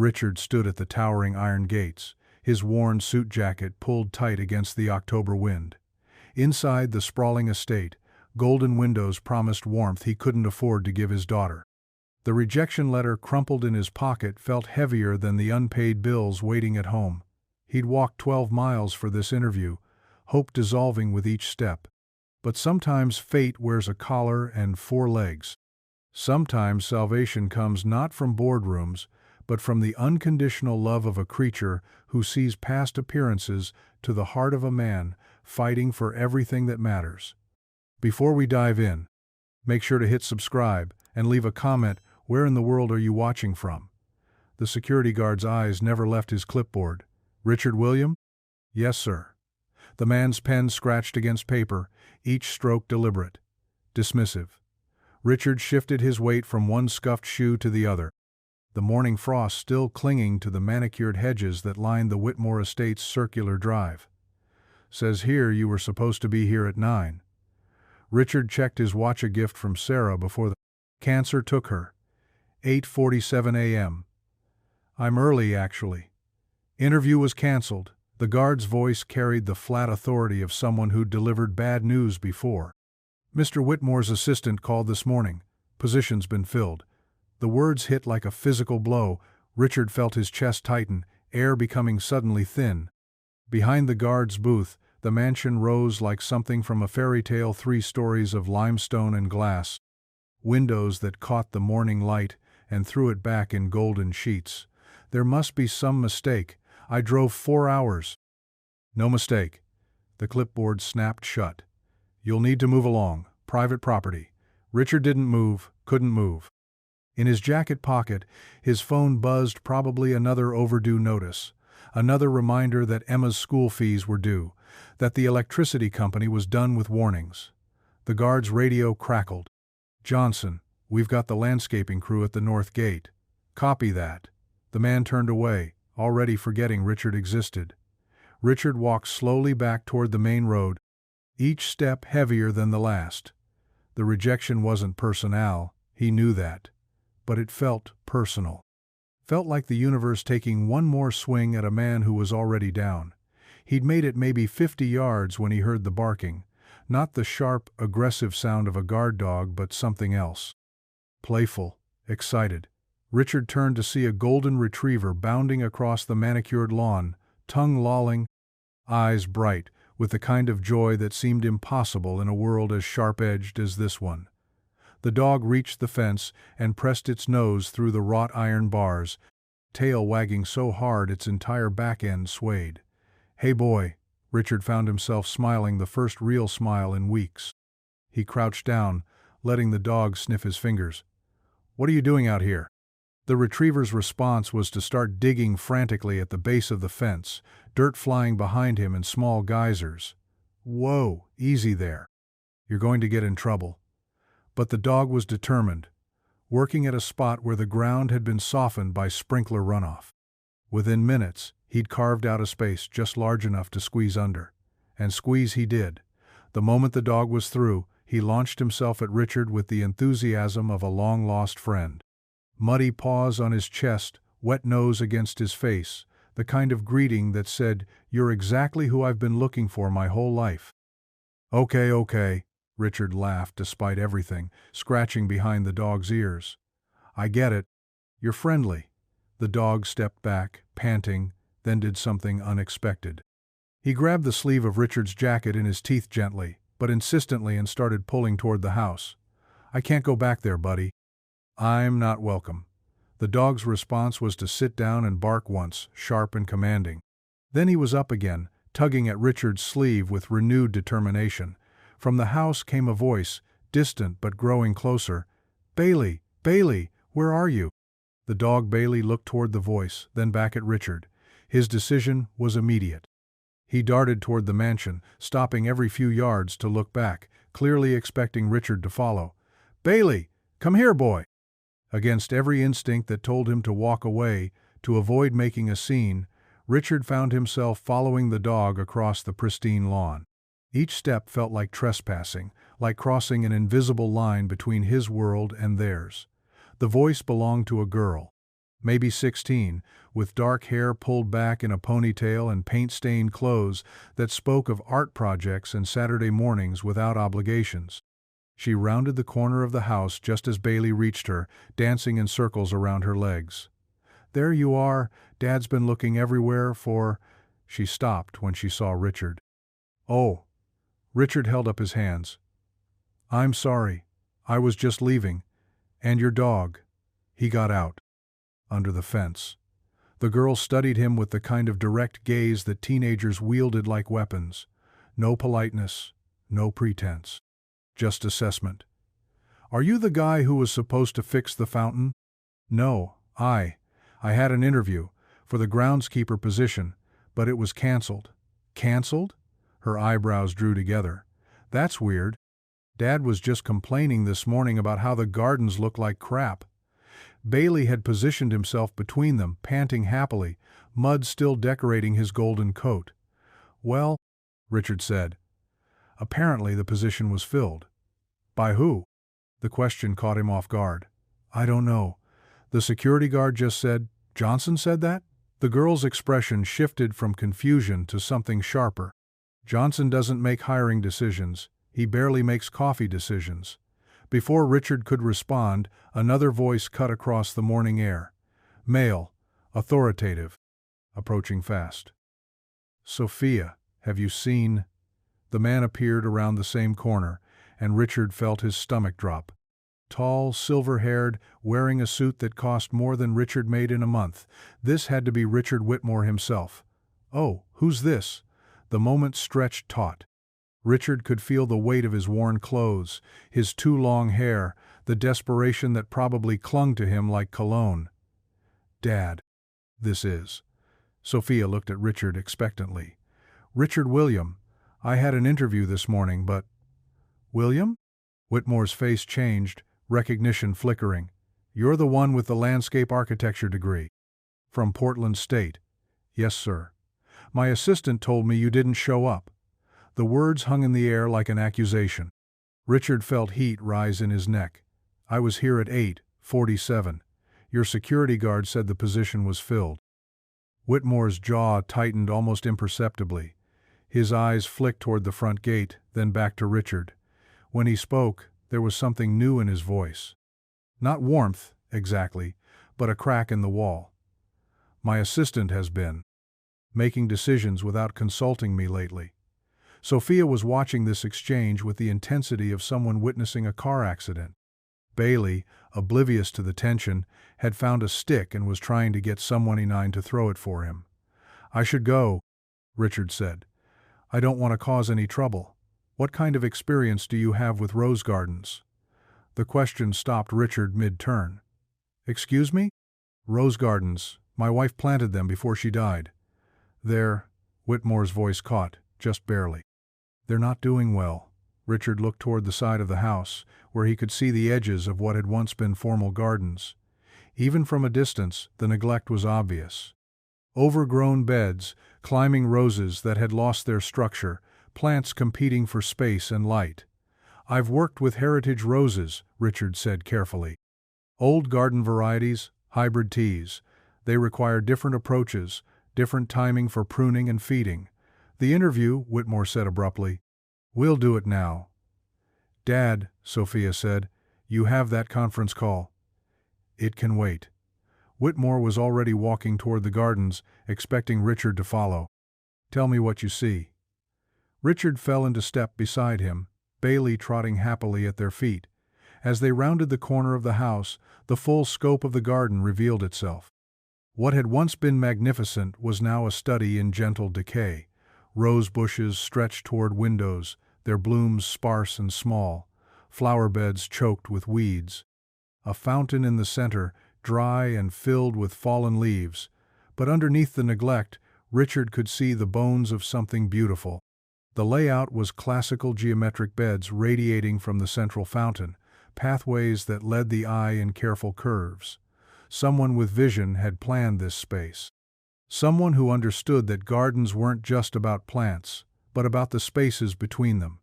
Richard stood at the towering iron gates, his worn suit jacket pulled tight against the October wind. Inside the sprawling estate, golden windows promised warmth he couldn't afford to give his daughter. The rejection letter crumpled in his pocket felt heavier than the unpaid bills waiting at home. He'd walked 12 miles for this interview, hope dissolving with each step. But sometimes fate wears a collar and 4 legs. Sometimes salvation comes not from boardrooms, but from the unconditional love of a creature who sees past appearances to the heart of a man fighting for everything that matters. Before we dive in, make sure to hit subscribe and leave a comment. Where in the world are you watching from? The security guard's eyes never left his clipboard. Richard William? Yes, sir. The man's pen scratched against paper, each stroke deliberate, dismissive. Richard shifted his weight from one scuffed shoe to the other, the morning frost still clinging to the manicured hedges that lined the Whitmore Estate's circular drive. Says here you were supposed to be here at 9. Richard checked his watch, a gift from Sarah before the cancer took her. 8:47 a.m. I'm early, actually. Interview was canceled. The guard's voice carried the flat authority of someone who'd delivered bad news before. Mr. Whitmore's assistant called this morning. Position's been filled. The words hit like a physical blow. Richard felt his chest tighten, air becoming suddenly thin. Behind the guard's booth, the mansion rose like something from a fairy tale, 3 stories of limestone and glass. Windows that caught the morning light and threw it back in golden sheets. There must be some mistake. I drove 4 hours. No mistake. The clipboard snapped shut. You'll need to move along. Private property. Richard didn't move, couldn't move. In his jacket pocket, his phone buzzed, probably another overdue notice. Another reminder that Emma's school fees were due, that the electricity company was done with warnings. The guard's radio crackled. Johnson, we've got the landscaping crew at the north gate. Copy that. The man turned away, already forgetting Richard existed. Richard walked slowly back toward the main road, each step heavier than the last. The rejection wasn't personal, he knew that. But it felt personal. Felt like the universe taking one more swing at a man who was already down. He'd made it maybe 50 yards when he heard the barking. Not the sharp, aggressive sound of a guard dog, but something else. Playful, excited. Richard turned to see a golden retriever bounding across the manicured lawn, tongue lolling, eyes bright, with the kind of joy that seemed impossible in a world as sharp-edged as this one. The dog reached the fence and pressed its nose through the wrought iron bars, tail wagging so hard its entire back end swayed. Hey boy, Richard found himself smiling, the first real smile in weeks. He crouched down, letting the dog sniff his fingers. What are you doing out here? The retriever's response was to start digging frantically at the base of the fence, dirt flying behind him in small geysers. Whoa, easy there. You're going to get in trouble. But the dog was determined, working at a spot where the ground had been softened by sprinkler runoff. Within minutes, he'd carved out a space just large enough to squeeze under. And squeeze he did. The moment the dog was through, he launched himself at Richard with the enthusiasm of a long-lost friend. Muddy paws on his chest, wet nose against his face, the kind of greeting that said, "You're exactly who I've been looking for my whole life." Okay, Richard laughed despite everything, scratching behind the dog's ears. I get it. You're friendly. The dog stepped back, panting, then did something unexpected. He grabbed the sleeve of Richard's jacket in his teeth gently, but insistently, and started pulling toward the house. I can't go back there, buddy. I'm not welcome. The dog's response was to sit down and bark once, sharp and commanding. Then he was up again, tugging at Richard's sleeve with renewed determination. From the house came a voice, distant but growing closer. Bailey, where are you? The dog Bailey looked toward the voice, then back at Richard. His decision was immediate. He darted toward the mansion, stopping every few yards to look back, clearly expecting Richard to follow. Bailey, come here, boy! Against every instinct that told him to walk away, to avoid making a scene, Richard found himself following the dog across the pristine lawn. Each step felt like trespassing, like crossing an invisible line between his world and theirs. The voice belonged to a girl. maybe 16, with dark hair pulled back in a ponytail and paint-stained clothes that spoke of art projects and Saturday mornings without obligations. She rounded the corner of the house just as Bailey reached her, dancing in circles around her legs. "There you are. Dad's been looking everywhere for—" She stopped when she saw Richard. "Oh." Richard held up his hands. "I'm sorry. I was just leaving. And your dog." He got out. Under the fence. The girl studied him with the kind of direct gaze that teenagers wielded like weapons. No politeness, no pretense. Just assessment. "Are you the guy who was supposed to fix the fountain?" "No, I had an interview for the groundskeeper position, but it was canceled." "Canceled?" Her eyebrows drew together. "That's weird. Dad was just complaining this morning about how the gardens look like crap." Bailey had positioned himself between them, panting happily, mud still decorating his golden coat. "Well," Richard said. Apparently the position was filled. "By who?" The question caught him off guard. "I don't know. The security guard just said—" "Johnson said that?" The girl's expression shifted from confusion to something sharper. "Johnson doesn't make hiring decisions. He barely makes coffee decisions." Before Richard could respond, another voice cut across the morning air. Male, authoritative, approaching fast. "Sophia, have you seen—" The man appeared around the same corner, and Richard felt his stomach drop. Tall, silver-haired, wearing a suit that cost more than Richard made in a month. This had to be Richard Whitmore himself. "Oh, who's this?" The moment stretched taut. Richard could feel the weight of his worn clothes, his too long hair, the desperation that probably clung to him like cologne. "Dad, this is." Sophia looked at Richard expectantly. "Richard William. I had an interview this morning, but—" "William?" Whitmore's face changed, recognition flickering. "You're the one with the landscape architecture degree." "From Portland State." "Yes, sir. My assistant told me you didn't show up." The words hung in the air like an accusation. Richard felt heat rise in his neck. "I was here at 8:47. Your security guard said the position was filled." Whitmore's jaw tightened almost imperceptibly. His eyes flicked toward the front gate, then back to Richard. When he spoke, there was something new in his voice. Not warmth, exactly, but a crack in the wall. "My assistant has been making decisions without consulting me lately." Sophia was watching this exchange with the intensity of someone witnessing a car accident. Bailey, oblivious to the tension, had found a stick and was trying to get someone to throw it for him. "I should go," Richard said. "I don't want to cause any trouble. What kind of experience do you have with rose gardens?" The question stopped Richard mid-turn. "Excuse me?" "Rose gardens. My wife planted them before she died." "They're—" Whitmore's voice caught, just barely. "They're not doing well." Richard looked toward the side of the house, where he could see the edges of what had once been formal gardens. Even from a distance, the neglect was obvious. Overgrown beds, climbing roses that had lost their structure, plants competing for space and light. "I've worked with heritage roses," Richard said carefully. "Old garden varieties, hybrid teas. They require different approaches, different timing for pruning and feeding." "The interview," Whitmore said abruptly. "We'll do it now." "Dad," Sophia said, "you have that conference call." "It can wait." Whitmore was already walking toward the gardens, expecting Richard to follow. "Tell me what you see." Richard fell into step beside him, Bailey trotting happily at their feet. As they rounded the corner of the house, the full scope of the garden revealed itself. What had once been magnificent was now a study in gentle decay. Rose bushes stretched toward windows, their blooms sparse and small, flower beds choked with weeds. A fountain in the center, dry and filled with fallen leaves. But underneath the neglect, Richard could see the bones of something beautiful. The layout was classical geometric beds radiating from the central fountain, pathways that led the eye in careful curves. Someone with vision had planned this space. Someone who understood that gardens weren't just about plants, but about the spaces between them.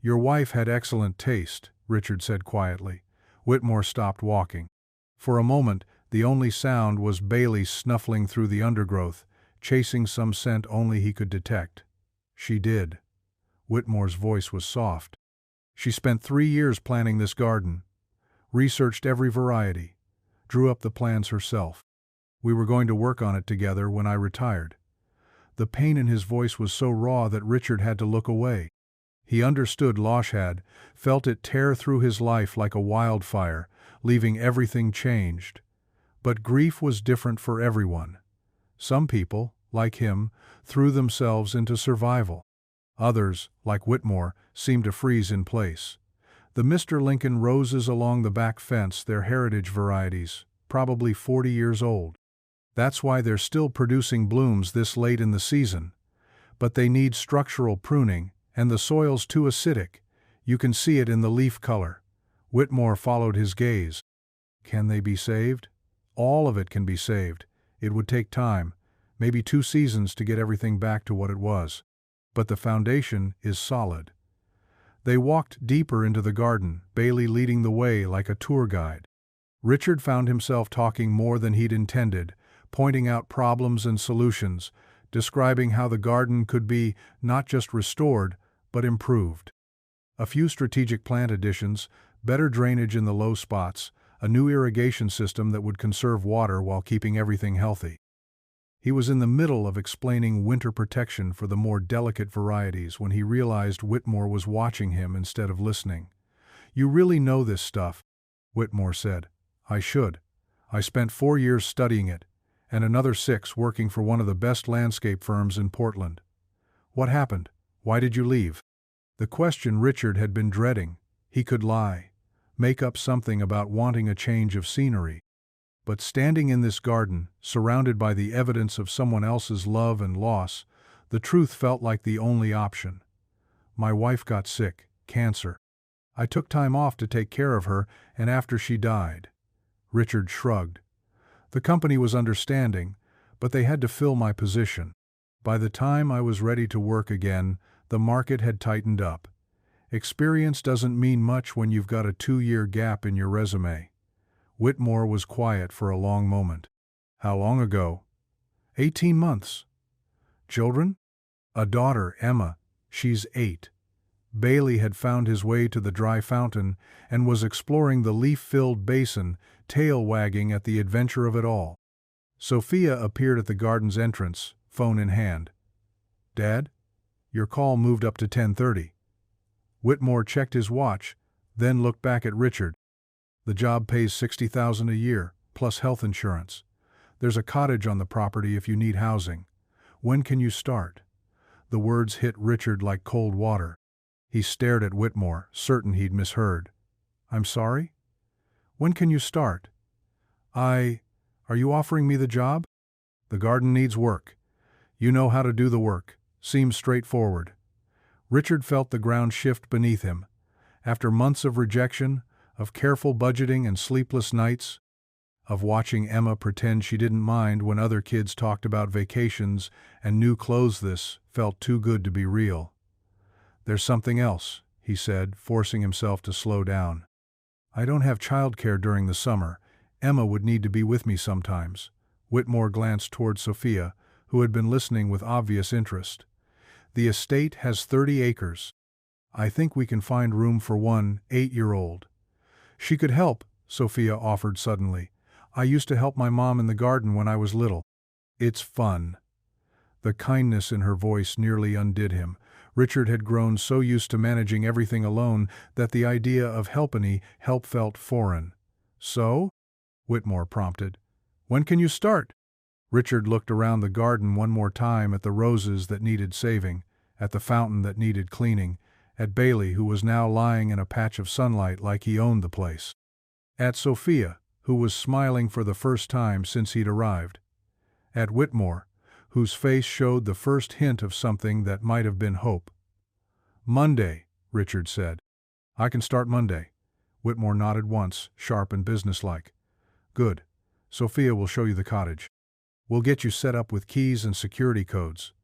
"Your wife had excellent taste," Richard said quietly. Whitmore stopped walking. For a moment, The only sound was Bailey snuffling through the undergrowth, chasing some scent only he could detect. She did. Whitmore's voice was soft. She spent 3 years planning this garden, researched every variety, drew up the plans herself. We were going to work on it together when I retired. The pain in his voice was so raw that Richard had to look away. He understood Losh had, felt it tear through his life like a wildfire, leaving everything changed. But grief was different for everyone. Some people, like him, threw themselves into survival. Others, like Whitmore, seemed to freeze in place. The Mr. Lincoln roses along the back fence, their heritage varieties, probably 40 years old. That's why they're still producing blooms this late in the season. But they need structural pruning, and the soil's too acidic. You can see it in the leaf color. Whitmore followed his gaze. Can they be saved? All of it can be saved. It would take time, maybe 2 seasons to get everything back to what it was. But the foundation is solid. They walked deeper into the garden, Bailey leading the way like a tour guide. Richard found himself talking more than he'd intended, pointing out problems and solutions, describing how the garden could be not just restored, but improved. A few strategic plant additions, better drainage in the low spots, a new irrigation system that would conserve water while keeping everything healthy. He was in the middle of explaining winter protection for the more delicate varieties when he realized Whitmore was watching him instead of listening. "You really know this stuff," Whitmore said. "I should. I spent 4 years studying it, and another 6 working for one of the best landscape firms in Portland. What happened? Why did you leave?" The question Richard had been dreading. He could lie, make up something about wanting a change of scenery. But standing in this garden, surrounded by the evidence of someone else's love and loss, the truth felt like the only option. "My wife got sick, cancer. I took time off to take care of her, and after she died." Richard shrugged. "The company was understanding, but they had to fill my position. By the time I was ready to work again, the market had tightened up. Experience doesn't mean much when you've got a 2-year gap in your resume." Whitmore was quiet for a long moment. "How long ago?" 18 months. "Children?" "A daughter, Emma. She's 8. Bailey had found his way to the dry fountain and was exploring the leaf-filled basin, tail wagging at the adventure of it all. Sophia appeared at the garden's entrance, phone in hand. "Dad? Your call moved up to 10:30. Whitmore checked his watch, then looked back at Richard. "The job pays $60,000 a year, plus health insurance. There's a cottage on the property if you need housing. When can you start?" The words hit Richard like cold water. He stared at Whitmore, certain he'd misheard. "I'm sorry? When can you start?" Are you offering me the job?" "The garden needs work. You know how to do the work. Seems straightforward." Richard felt the ground shift beneath him. After months of rejection, of careful budgeting and sleepless nights, of watching Emma pretend she didn't mind when other kids talked about vacations and new clothes, this felt too good to be real. "There's something else," he said, forcing himself to slow down. "I don't have childcare during the summer. Emma would need to be with me sometimes." Whitmore glanced toward Sophia, who had been listening with obvious interest. "The estate has 30 acres. I think we can find room for one 8-year-old. She could help," Sophia offered suddenly. "I used to help my mom in the garden when I was little. It's fun." The kindness in her voice nearly undid him. Richard had grown so used to managing everything alone that the idea of help felt foreign. "So?" Whitmore prompted. "When can you start?" Richard looked around the garden one more time at the roses that needed saving, at the fountain that needed cleaning, at Bailey, who was now lying in a patch of sunlight like he owned the place, at Sophia, who was smiling for the first time since he'd arrived, at Whitmore, whose face showed the first hint of something that might have been hope. "Monday," Richard said. "I can start Monday." Whitmore nodded once, sharp and businesslike. "Good. Sophia will show you the cottage. We'll get you set up with keys and security codes."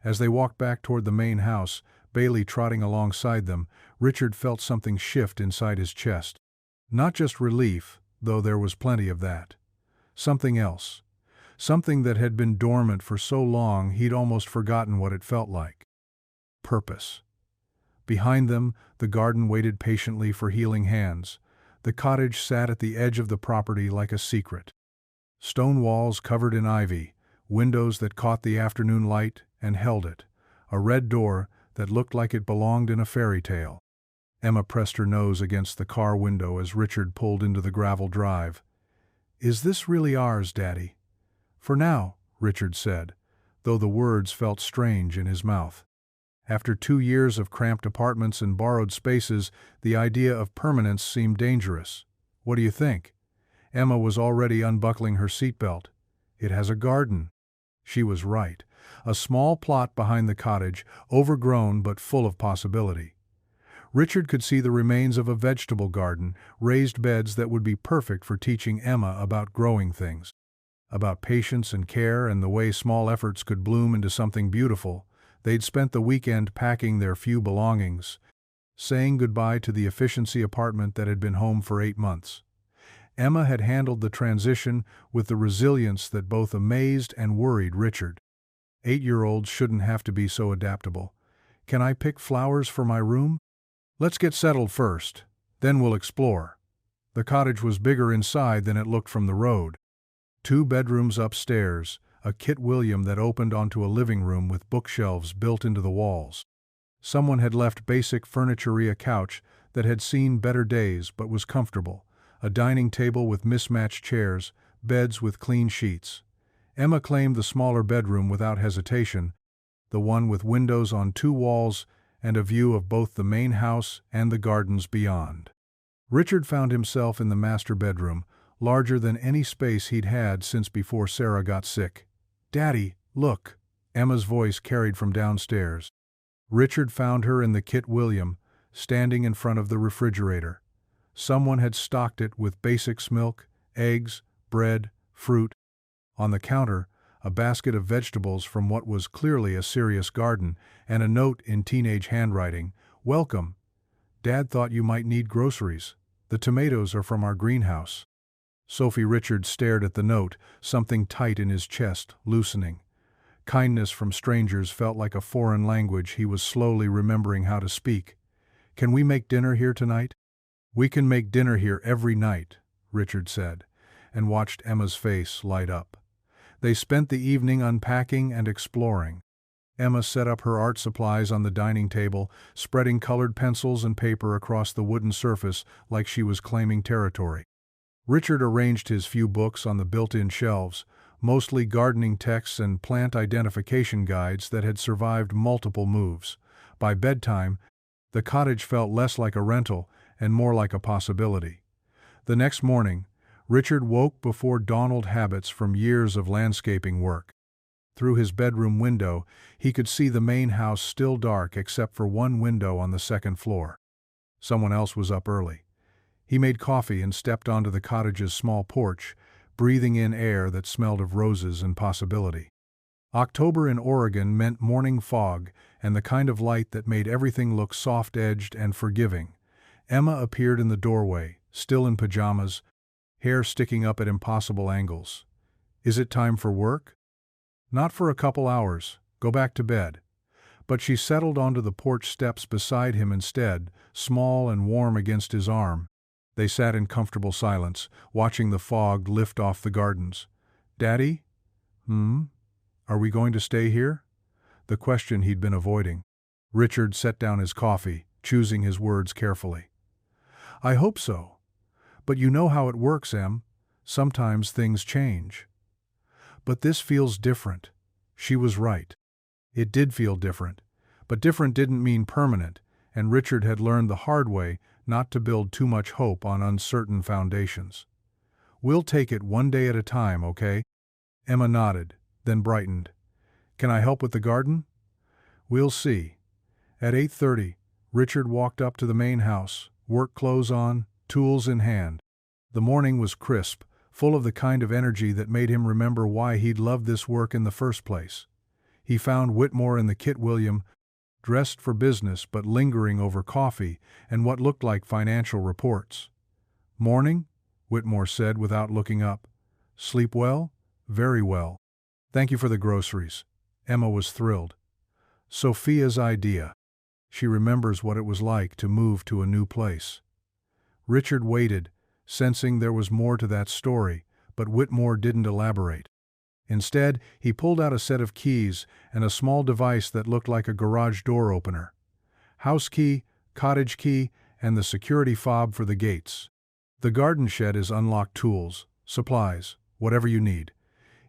As they walked back toward the main house, Bailey trotting alongside them, Richard felt something shift inside his chest. Not just relief, though there was plenty of that. Something else. Something that had been dormant for so long he'd almost forgotten what it felt like. Purpose. Behind them, the garden waited patiently for healing hands. The cottage sat at the edge of the property like a secret. Stone walls covered in ivy, windows that caught the afternoon light and held it, a red door that looked like it belonged in a fairy tale. Emma pressed her nose against the car window as Richard pulled into the gravel drive. "Is this really ours, Daddy?" "For now," Richard said, though the words felt strange in his mouth. After 2 years of cramped apartments and borrowed spaces, the idea of permanence seemed dangerous. "What do you think?" Emma was already unbuckling her seatbelt. "It has a garden." She was right. A small plot behind the cottage, overgrown but full of possibility. Richard could see the remains of a vegetable garden, raised beds that would be perfect for teaching Emma about growing things, about patience and care and the way small efforts could bloom into something beautiful. They'd spent the weekend packing their few belongings, saying goodbye to the efficiency apartment that had been home for 8 months. Emma had handled the transition with the resilience that both amazed and worried Richard. 8-year-olds shouldn't have to be so adaptable. "Can I pick flowers for my room?" "Let's get settled first. Then we'll explore." The cottage was bigger inside than it looked from the road. 2 bedrooms upstairs, a Kit William that opened onto a living room with bookshelves built into the walls. Someone had left basic furniture, a couch that had seen better days but was comfortable, a dining table with mismatched chairs, beds with clean sheets. Emma claimed the smaller bedroom without hesitation, the one with windows on 2 walls and a view of both the main house and the gardens beyond. Richard found himself in the master bedroom, larger than any space he'd had since before Sarah got sick. "Daddy, look," Emma's voice carried from downstairs. Richard found her in the Kit William, standing in front of the refrigerator. Someone had stocked it with basics: milk, eggs, bread, fruit. On the counter, a basket of vegetables from what was clearly a serious garden, and a note in teenage handwriting: "Welcome. Dad thought you might need groceries. The tomatoes are from our greenhouse." Sophie. Richard stared at the note, something tight in his chest loosening. Kindness from strangers felt like a foreign language he was slowly remembering how to speak. "Can we make dinner here tonight?" "We can make dinner here every night," Richard said, and watched Emma's face light up. They spent the evening unpacking and exploring. Emma set up her art supplies on the dining table, spreading colored pencils and paper across the wooden surface like she was claiming territory. Richard arranged his few books on the built-in shelves, mostly gardening texts and plant identification guides that had survived multiple moves. By bedtime, the cottage felt less like a rental and more like a possibility. The next morning, Richard woke before dawned habits from years of landscaping work. Through his bedroom window, he could see the main house still dark except for one window on the second floor. Someone else was up early. He made coffee and stepped onto the cottage's small porch, breathing in air that smelled of roses and possibility. October in Oregon meant morning fog and the kind of light that made everything look soft-edged and forgiving. Emma appeared in the doorway, still in pajamas, hair sticking up at impossible angles. "Is it time for work?" "Not for a couple hours. Go back to bed." But she settled onto the porch steps beside him instead, small and warm against his arm. They sat in comfortable silence, watching the fog lift off the gardens. "Daddy? Are we going to stay here?" The question he'd been avoiding. Richard set down his coffee, choosing his words carefully. "I hope so. But you know how it works, Em. Sometimes things change." "But this feels different." She was right. It did feel different. But different didn't mean permanent, and Richard had learned the hard way not to build too much hope on uncertain foundations. "We'll take it one day at a time, okay?" Emma nodded, then brightened. "Can I help with the garden?" "We'll see." At 8:30, Richard walked up to the main house, work clothes on, tools in hand. The morning was crisp, full of the kind of energy that made him remember why he'd loved this work in the first place. He found Whitmore in the Kit William, dressed for business but lingering over coffee and what looked like financial reports. "Morning," Whitmore said without looking up. Sleep well? Very well. Thank you for the groceries. Emma was thrilled. Sophia's idea. She remembers what it was like to move to a new place. Richard waited, sensing there was more to that story, but Whitmore didn't elaborate. Instead, he pulled out a set of keys and a small device that looked like a garage door opener. House key, cottage key, and the security fob for the gates. The garden shed is unlocked tools, supplies, whatever you need.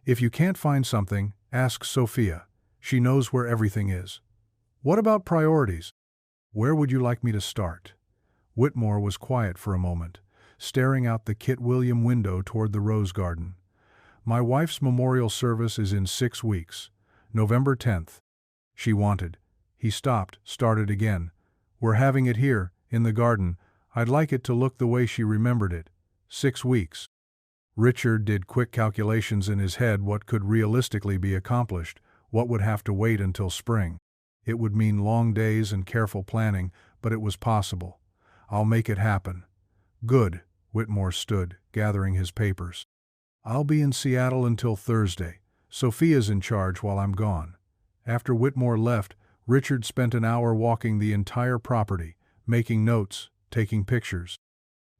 If you can't find something, ask Sophia. She knows where everything is. What about priorities? Where would you like me to start? Whitmore was quiet for a moment, staring out the Kit William window toward the rose garden. My wife's memorial service is in 6 weeks, November 10th. She wanted. He stopped, started again. We're having it here, in the garden. I'd like it to look the way she remembered it. 6 weeks. Richard did quick calculations in his head what could realistically be accomplished, what would have to wait until spring. It would mean long days and careful planning, but it was possible. I'll make it happen. Good, Whitmore stood, gathering his papers. I'll be in Seattle until Thursday. Sophia's in charge while I'm gone. After Whitmore left, Richard spent an hour walking the entire property, making notes, taking pictures.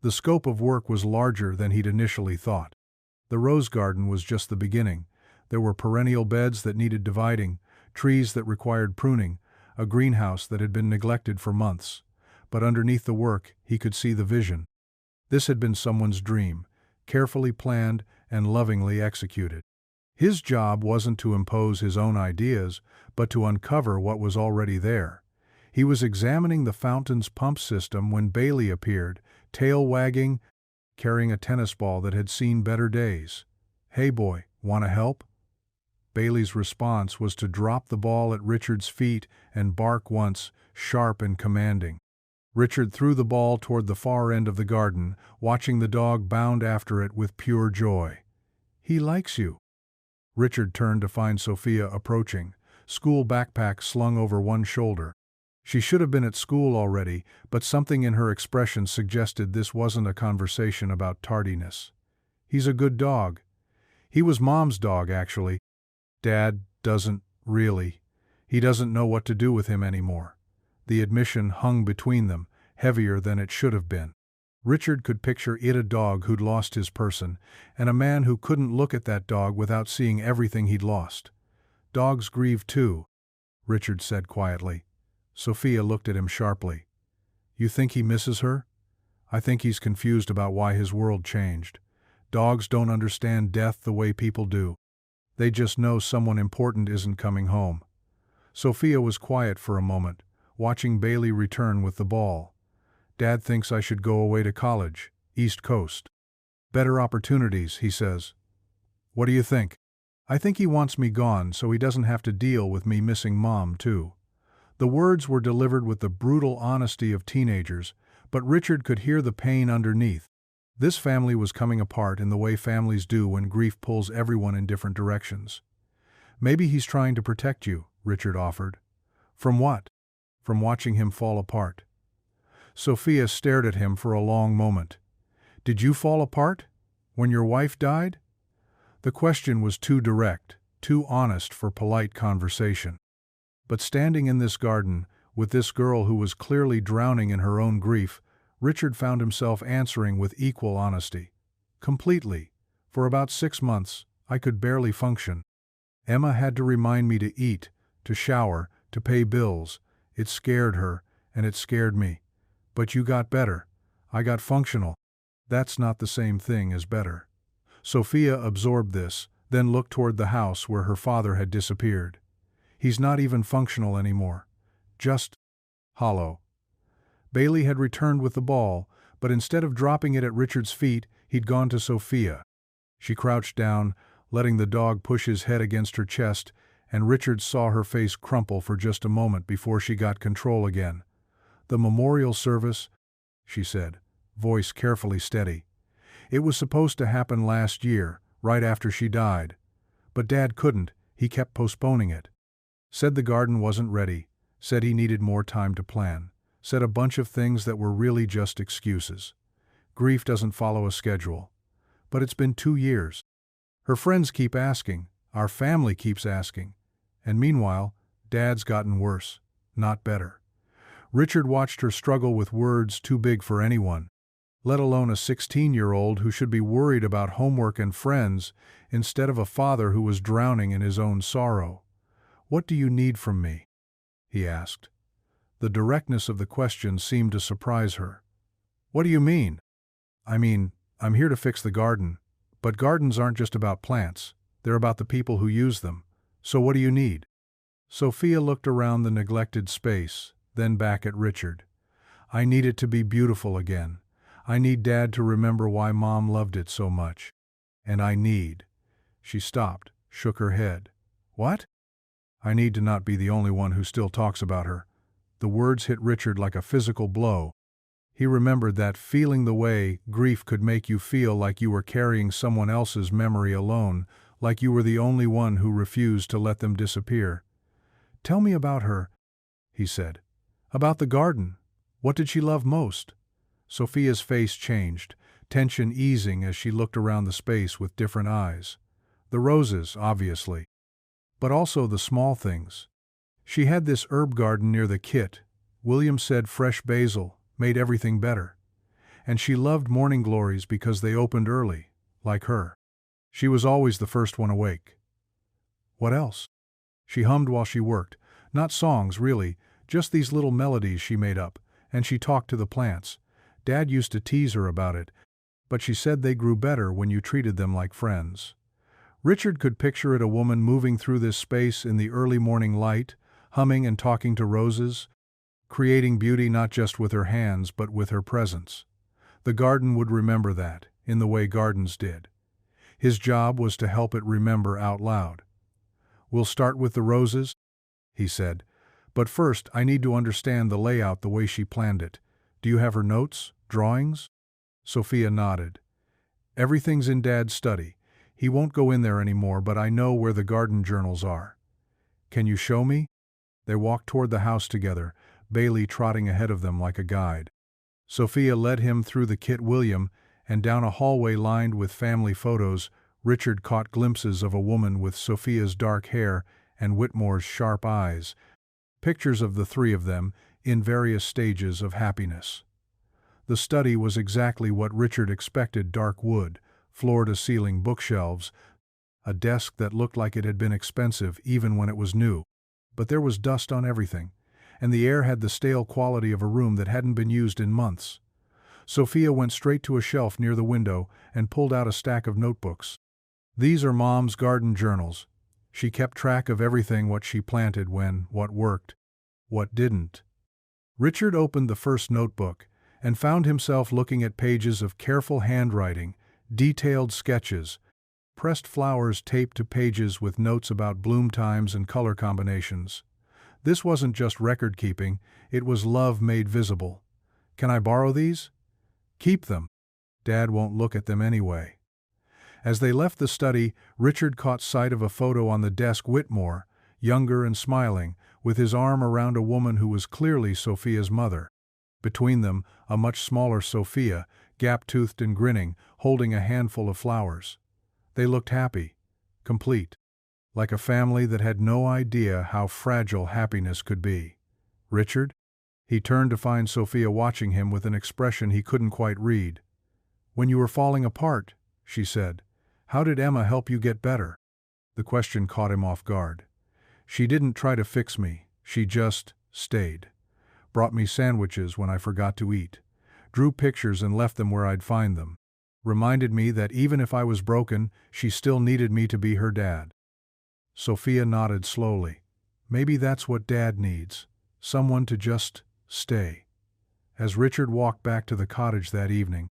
The scope of work was larger than he'd initially thought. The rose garden was just the beginning. There were perennial beds that needed dividing, trees that required pruning, a greenhouse that had been neglected for months. But underneath the work, he could see the vision. This had been someone's dream, carefully planned and lovingly executed. His job wasn't to impose his own ideas, but to uncover what was already there. He was examining the fountain's pump system when Bailey appeared, tail wagging, carrying a tennis ball that had seen better days. "Hey boy, wanna help?" Bailey's response was to drop the ball at Richard's feet and bark once, sharp and commanding. Richard threw the ball toward the far end of the garden, watching the dog bound after it with pure joy. "He likes you." Richard turned to find Sophia approaching, school backpack slung over one shoulder. She should have been at school already, but something in her expression suggested this wasn't a conversation about tardiness. "He's a good dog." He was Mom's dog, actually. Dad doesn't really. He doesn't know what to do with him anymore. The admission hung between them, heavier than it should have been. Richard could picture it, a dog who'd lost his person, and a man who couldn't look at that dog without seeing everything he'd lost. "Dogs grieve too," Richard said quietly. Sophia looked at him sharply. "You think he misses her?" "I think he's confused about why his world changed. Dogs don't understand death the way people do. They just know someone important isn't coming home." Sophia was quiet for a moment, watching Bailey return with the ball. "Dad thinks I should go away to college, East Coast. Better opportunities, he says." "What do you think?" "I think he wants me gone so he doesn't have to deal with me missing Mom, too." The words were delivered with the brutal honesty of teenagers, but Richard could hear the pain underneath. This family was coming apart in the way families do when grief pulls everyone in different directions. "Maybe he's trying to protect you," Richard offered. "From what?" "From watching him fall apart." Sophia stared at him for a long moment. "Did you fall apart? When your wife died?" The question was too direct, too honest for polite conversation. But standing in this garden, with this girl who was clearly drowning in her own grief, Richard found himself answering with equal honesty. "Completely. For about 6 months, I could barely function. Emma had to remind me to eat, to shower, to pay bills. It scared her, and it scared me. But you got better. I got functional." "That's not the same thing as better." Sophia absorbed this, then looked toward the house where her father had disappeared. "He's not even functional anymore. Just hollow." Bailey had returned with the ball, but instead of dropping it at Richard's feet, he'd gone to Sophia. She crouched down, letting the dog push his head against her chest, and Richard saw her face crumple for just a moment before she got control again. "The memorial service," she said, voice carefully steady. "It was supposed to happen last year, right after she died. But Dad couldn't, he kept postponing it. Said the garden wasn't ready, said he needed more time to plan, said a bunch of things that were really just excuses. Grief doesn't follow a schedule. But it's been 2 years. Her friends keep asking, our family keeps asking. And meanwhile, Dad's gotten worse, not better. Richard watched her struggle with words too big for anyone, let alone a 16-year-old who should be worried about homework and friends instead of a father who was drowning in his own sorrow. "What do you need from me?" he asked. The directness of the question seemed to surprise her. "What do you mean?" "I mean, I'm here to fix the garden, but gardens aren't just about plants, they're about the people who use them. So what do you need?" Sophia looked around the neglected space, then back at Richard. "I need it to be beautiful again. I need Dad to remember why Mom loved it so much. And I need—" She stopped, shook her head. "What?" "I need to not be the only one who still talks about her." The words hit Richard like a physical blow. He remembered that feeling the way grief could make you feel, like you were carrying someone else's memory alone, like you were the only one who refused to let them disappear. "Tell me about her," he said. "About the garden. What did she love most?" Sophia's face changed, tension easing as she looked around the space with different eyes. The roses, obviously, but also the small things. She had this herb garden near the kit. William said fresh basil made everything better. And she loved morning glories because they opened early, like her. She was always the first one awake. What else? She hummed while she worked. Not songs, really, just these little melodies she made up, and she talked to the plants. Dad used to tease her about it, but she said they grew better when you treated them like friends. Richard could picture it, a woman moving through this space in the early morning light, humming and talking to roses, creating beauty not just with her hands but with her presence. The garden would remember that, in the way gardens did. His job was to help it remember out loud. "We'll start with the roses," he said. "But first I need to understand the layout the way she planned it. Do you have her notes? Drawings?" Sophia nodded. "Everything's in Dad's study. He won't go in there anymore, but I know where the garden journals are." "Can you show me?" They walked toward the house together, Bailey trotting ahead of them like a guide. Sophia led him through the kit William and down a hallway lined with family photos. Richard caught glimpses of a woman with Sophia's dark hair and Whitmore's sharp eyes, pictures of the three of them in various stages of happiness. The study was exactly what Richard expected: dark wood, floor-to-ceiling bookshelves, a desk that looked like it had been expensive even when it was new. But there was dust on everything, and the air had the stale quality of a room that hadn't been used in months. Sophia went straight to a shelf near the window and pulled out a stack of notebooks. "These are Mom's garden journals." She kept track of everything: what she planted when, what worked, what didn't. Richard opened the first notebook and found himself looking at pages of careful handwriting, detailed sketches, pressed flowers taped to pages with notes about bloom times and color combinations. This wasn't just record-keeping, it was love made visible. "Can I borrow these?" "Keep them. Dad won't look at them anyway." As they left the study, Richard caught sight of a photo on the desk: Whitmore, younger and smiling, with his arm around a woman who was clearly Sophia's mother. Between them, a much smaller Sophia, gap-toothed and grinning, holding a handful of flowers. They looked happy, complete, like a family that had no idea how fragile happiness could be. "Richard?" He turned to find Sophia watching him with an expression he couldn't quite read. "When you were falling apart," she said, "how did Emma help you get better?" The question caught him off guard. "She didn't try to fix me, she just stayed. Brought me sandwiches when I forgot to eat. Drew pictures and left them where I'd find them. Reminded me that even if I was broken, she still needed me to be her dad." Sophia nodded slowly. "Maybe that's what Dad needs. Someone to just stay." As Richard walked back to the cottage that evening,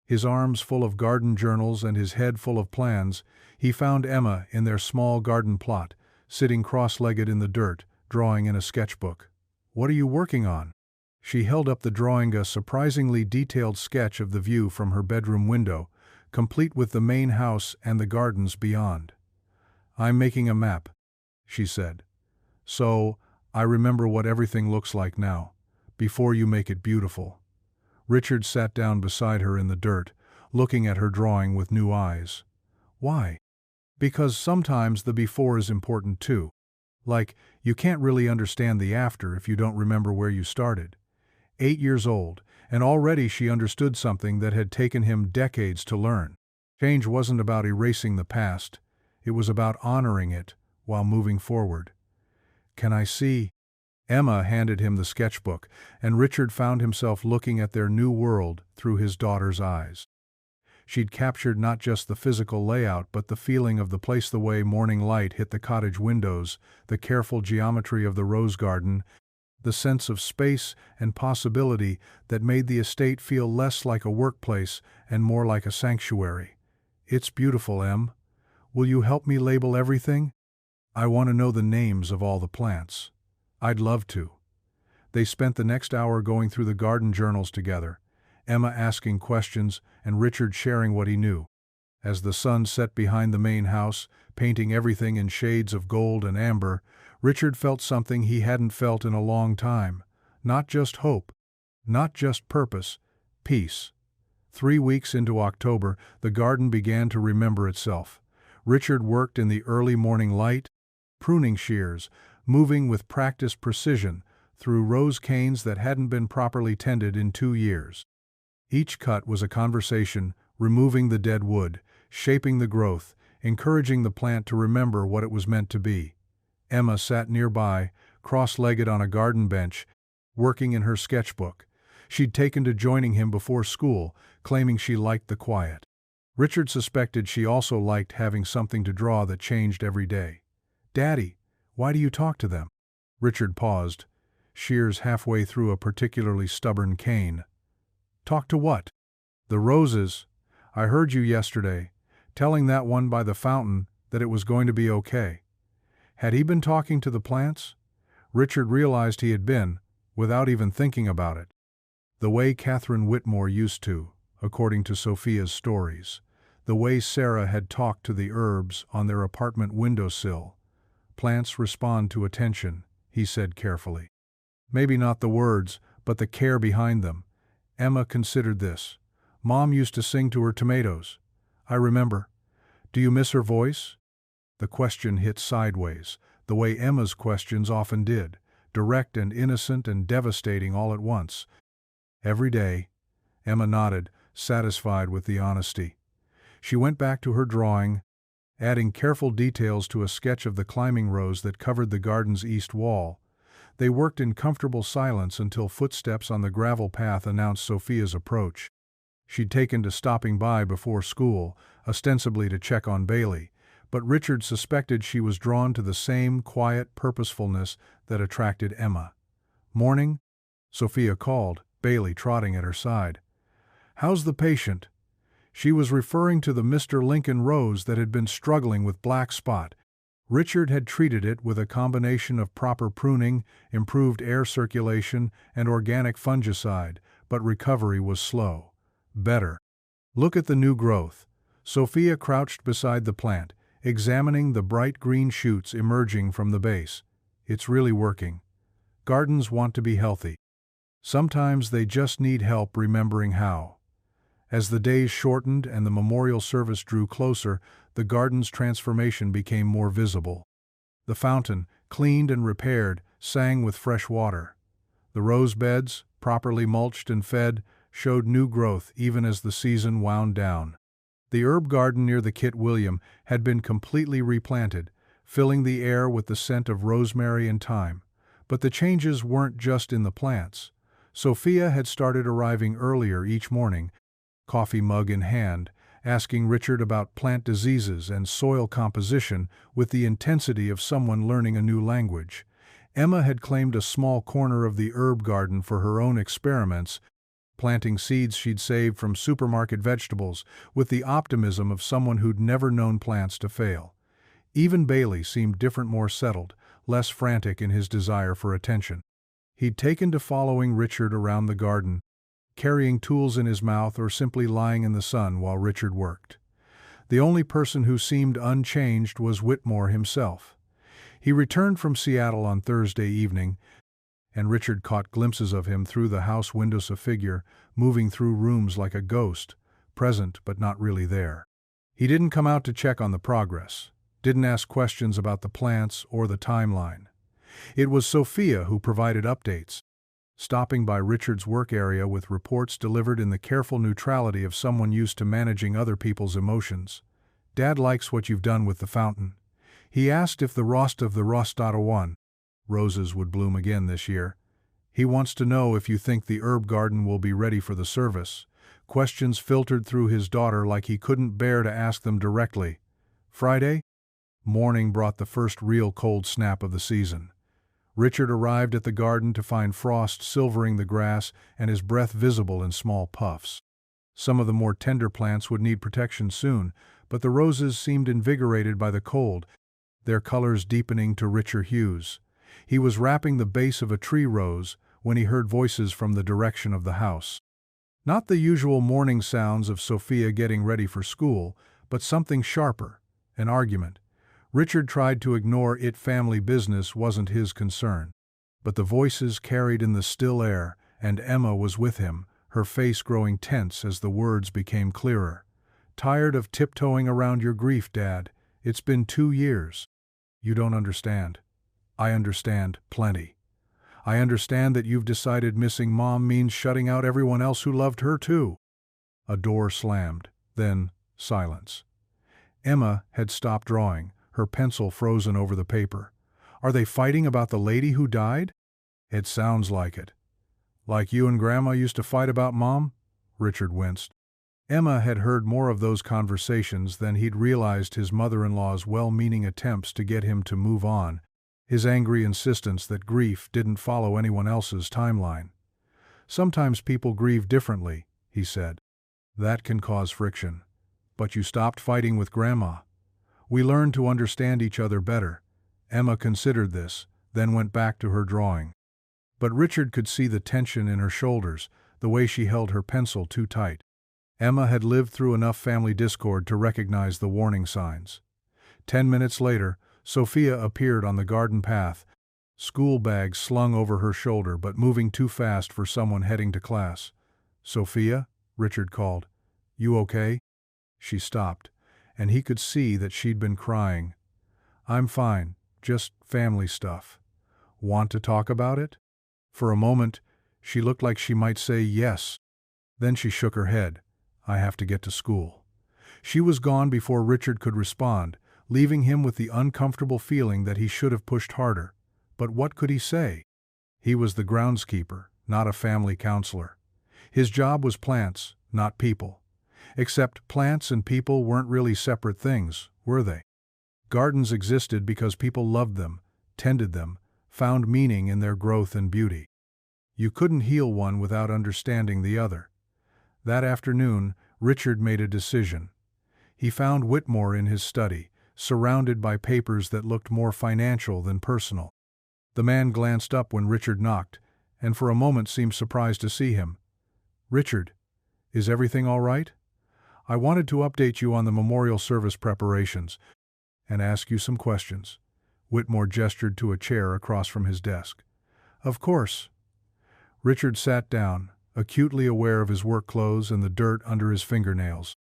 his arms full of garden journals and his head full of plans, he found Emma in their small garden plot, sitting cross-legged in the dirt, drawing in a sketchbook. "What are you working on?" She held up the drawing, a surprisingly detailed sketch of the view from her bedroom window, complete with the main house and the gardens beyond. "I'm making a map," she said. "So I remember what everything looks like now, before you make it beautiful." Richard sat down beside her in the dirt, looking at her drawing with new eyes. "Why?" Because sometimes the before is important too. Like, you can't really understand the after if you don't remember where you started. 8 years old, and already she understood something that had taken him decades to learn. Change wasn't about erasing the past, it was about honoring it while moving forward. "Can I see?" Emma handed him the sketchbook, and Richard found himself looking at their new world through his daughter's eyes. She'd captured not just the physical layout but the feeling of the place, the way morning light hit the cottage windows, the careful geometry of the rose garden, the sense of space and possibility that made the estate feel less like a workplace and more like a sanctuary. "It's beautiful, Em. Will you help me label everything? I want to know the names of all the plants." "I'd love to." They spent the next hour going through the garden journals together, Emma asking questions and Richard sharing what he knew. As the sun set behind the main house, painting everything in shades of gold and amber, Richard felt something he hadn't felt in a long time. Not just hope, not just purpose, peace. 3 weeks into October, the garden began to remember itself. Richard worked in the early morning light, pruning shears, moving with practiced precision through rose canes that hadn't been properly tended in 2 years. Each cut was a conversation, removing the dead wood, shaping the growth, encouraging the plant to remember what it was meant to be. Emma sat nearby, cross-legged on a garden bench, working in her sketchbook. She'd taken to joining him before school, claiming she liked the quiet. Richard suspected she also liked having something to draw that changed every day. "Daddy, why do you talk to them?" Richard paused, shears halfway through a particularly stubborn cane. "Talk to what?" "The roses. I heard you yesterday, telling that one by the fountain that it was going to be okay." Had he been talking to the plants? Richard realized he had been, without even thinking about it. The way Catherine Whitmore used to, according to Sophia's stories. The way Sarah had talked to the herbs on their apartment windowsill. "Plants respond to attention," he said carefully. Maybe not the words, but the care behind them. Emma considered this. "Mom used to sing to her tomatoes. I remember. Do you miss her voice?" The question hit sideways, the way Emma's questions often did, direct and innocent and devastating all at once. "Every day." Emma nodded, satisfied with the honesty. She went back to her drawing, adding careful details to a sketch of the climbing rose that covered the garden's east wall. They worked in comfortable silence until footsteps on the gravel path announced Sophia's approach. She'd taken to stopping by before school, ostensibly to check on Bailey, but Richard suspected she was drawn to the same quiet purposefulness that attracted Emma. "Morning?" Sophia called, Bailey trotting at her side. "How's the patient?" She was referring to the Mr. Lincoln rose that had been struggling with black spot. Richard had treated it with a combination of proper pruning, improved air circulation, and organic fungicide, but recovery was slow. "Better. Look at the new growth." Sophia crouched beside the plant, examining the bright green shoots emerging from the base. "It's really working. Gardens want to be healthy. Sometimes they just need help remembering how." As the days shortened and the memorial service drew closer, the garden's transformation became more visible. The fountain, cleaned and repaired, sang with fresh water. The rose beds, properly mulched and fed, showed new growth even as the season wound down. The herb garden near the Kit William had been completely replanted, filling the air with the scent of rosemary and thyme. But the changes weren't just in the plants. Sophia had started arriving earlier each morning, coffee mug in hand, asking Richard about plant diseases and soil composition with the intensity of someone learning a new language. Emma had claimed a small corner of the herb garden for her own experiments, planting seeds she'd saved from supermarket vegetables with the optimism of someone who'd never known plants to fail. Even Bailey seemed different, more settled, less frantic in his desire for attention. He'd taken to following Richard around the garden, carrying tools in his mouth or simply lying in the sun while Richard worked. The only person who seemed unchanged was Whitmore himself. He returned from Seattle on Thursday evening, and Richard caught glimpses of him through the house windows, a figure, moving through rooms like a ghost, present but not really there. He didn't come out to check on the progress. didn't ask questions about the plants or the timeline. It was Sophia who provided updates, stopping by Richard's work area with reports delivered in the careful neutrality of someone used to managing other people's emotions. "Dad likes what you've done with the fountain. He asked if the Rostov roses would bloom again this year. He wants to know if you think the herb garden will be ready for the service." Questions filtered through his daughter like he couldn't bear to ask them directly. Friday morning brought the first real cold snap of the season. Richard arrived at the garden to find frost silvering the grass and his breath visible in small puffs. Some of the more tender plants would need protection soon, but the roses seemed invigorated by the cold, their colors deepening to richer hues. He was wrapping the base of a tree rose when he heard voices from the direction of the house. Not the usual morning sounds of Sophia getting ready for school, but something sharper, an argument. Richard tried to ignore it. Family business wasn't his concern. But the voices carried in the still air, and Emma was with him, her face growing tense as the words became clearer. "Tired of tiptoeing around your grief, Dad. It's been 2 years. You don't understand. I understand plenty. I understand that you've decided missing Mom means shutting out everyone else who loved her too." A door slammed, then silence. Emma had stopped drawing, her pencil frozen over the paper. "Are they fighting about the lady who died?" "It sounds like it." "Like you and Grandma used to fight about Mom?" Richard winced. Emma had heard more of those conversations than he'd realized. His mother-in-law's well-meaning attempts to get him to move on, his angry insistence that grief didn't follow anyone else's timeline. "Sometimes people grieve differently," he said. "That can cause friction. But you stopped fighting with Grandma. We learned to understand each other better." Emma considered this, then went back to her drawing. But Richard could see the tension in her shoulders, the way she held her pencil too tight. Emma had lived through enough family discord to recognize the warning signs. 10 minutes later, Sophia appeared on the garden path, school bag slung over her shoulder but moving too fast for someone heading to class. "Sophia?" Richard called. "You okay?" She stopped, and he could see that she'd been crying. "I'm fine, just family stuff." "Want to talk about it?" For a moment, she looked like she might say yes. Then she shook her head. "I have to get to school." She was gone before Richard could respond, leaving him with the uncomfortable feeling that he should have pushed harder. But what could he say? He was the groundskeeper, not a family counselor. His job was plants, not people. Except plants and people weren't really separate things, were they? Gardens existed because people loved them, tended them, found meaning in their growth and beauty. You couldn't heal one without understanding the other. That afternoon, Richard made a decision. He found Whitmore in his study, surrounded by papers that looked more financial than personal. The man glanced up when Richard knocked, and for a moment seemed surprised to see him. "Richard, is everything all right? I wanted to update you on the memorial service preparations and ask you some questions." Whitmore gestured to a chair across from his desk. "Of course." Richard sat down, acutely aware of his work clothes and the dirt under his fingernails.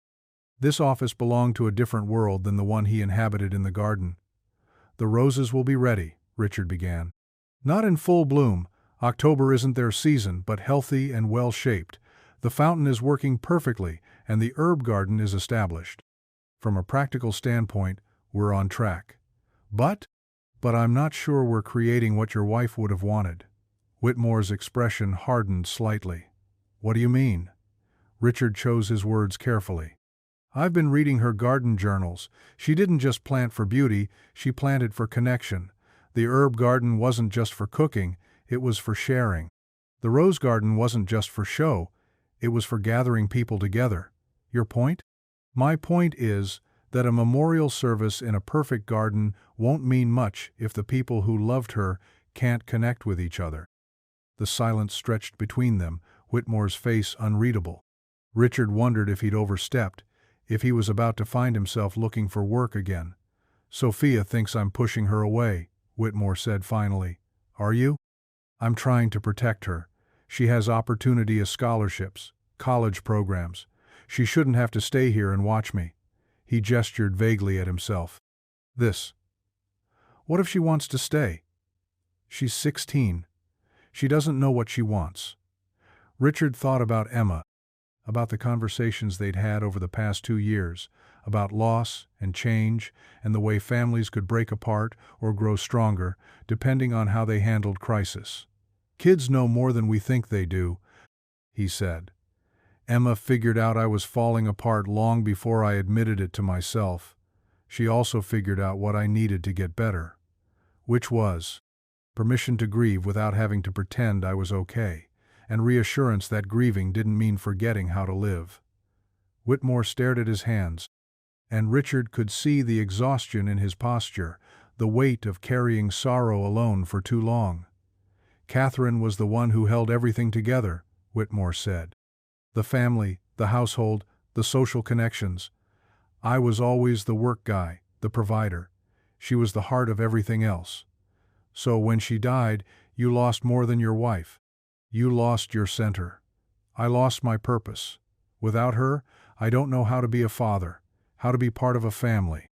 This office belonged to a different world than the one he inhabited in the garden. "The roses will be ready," Richard began. "Not in full bloom. October isn't their season, but healthy and well-shaped. The fountain is working perfectly, and the herb garden is established. From a practical standpoint, we're on track. But I'm not sure we're creating what your wife would have wanted." Whitmore's expression hardened slightly. "What do you mean?" Richard chose his words carefully. "I've been reading her garden journals. She didn't just plant for beauty, she planted for connection. The herb garden wasn't just for cooking, it was for sharing. The rose garden wasn't just for show, it was for gathering people together. Your point?" "My point is that a memorial service in a perfect garden won't mean much if the people who loved her can't connect with each other." The silence stretched between them, Whitmore's face unreadable. Richard wondered if he'd overstepped, if he was about to find himself looking for work again. "Sophia thinks I'm pushing her away," Whitmore said finally. "Are you?" "I'm trying to protect her. She has opportunity as scholarships, college programs. She shouldn't have to stay here and watch me." He gestured vaguely at himself. This. What if she wants to stay? She's 16. She doesn't know what she wants. Richard thought about Emma, about the conversations they'd had over the past 2 years, about loss and change and the way families could break apart or grow stronger, depending on how they handled crisis. Kids know more than we think they do, he said. Emma figured out I was falling apart long before I admitted it to myself. She also figured out what I needed to get better. Which was permission to grieve without having to pretend I was okay, and reassurance that grieving didn't mean forgetting how to live. Whitmore stared at his hands, and Richard could see the exhaustion in his posture, the weight of carrying sorrow alone for too long. Catherine was the one who held everything together, Whitmore said. The family, the household, the social connections. I was always the work guy, the provider. She was the heart of everything else. So when she died, you lost more than your wife. You lost your center. I lost my purpose. Without her, I don't know how to be a father, how to be part of a family.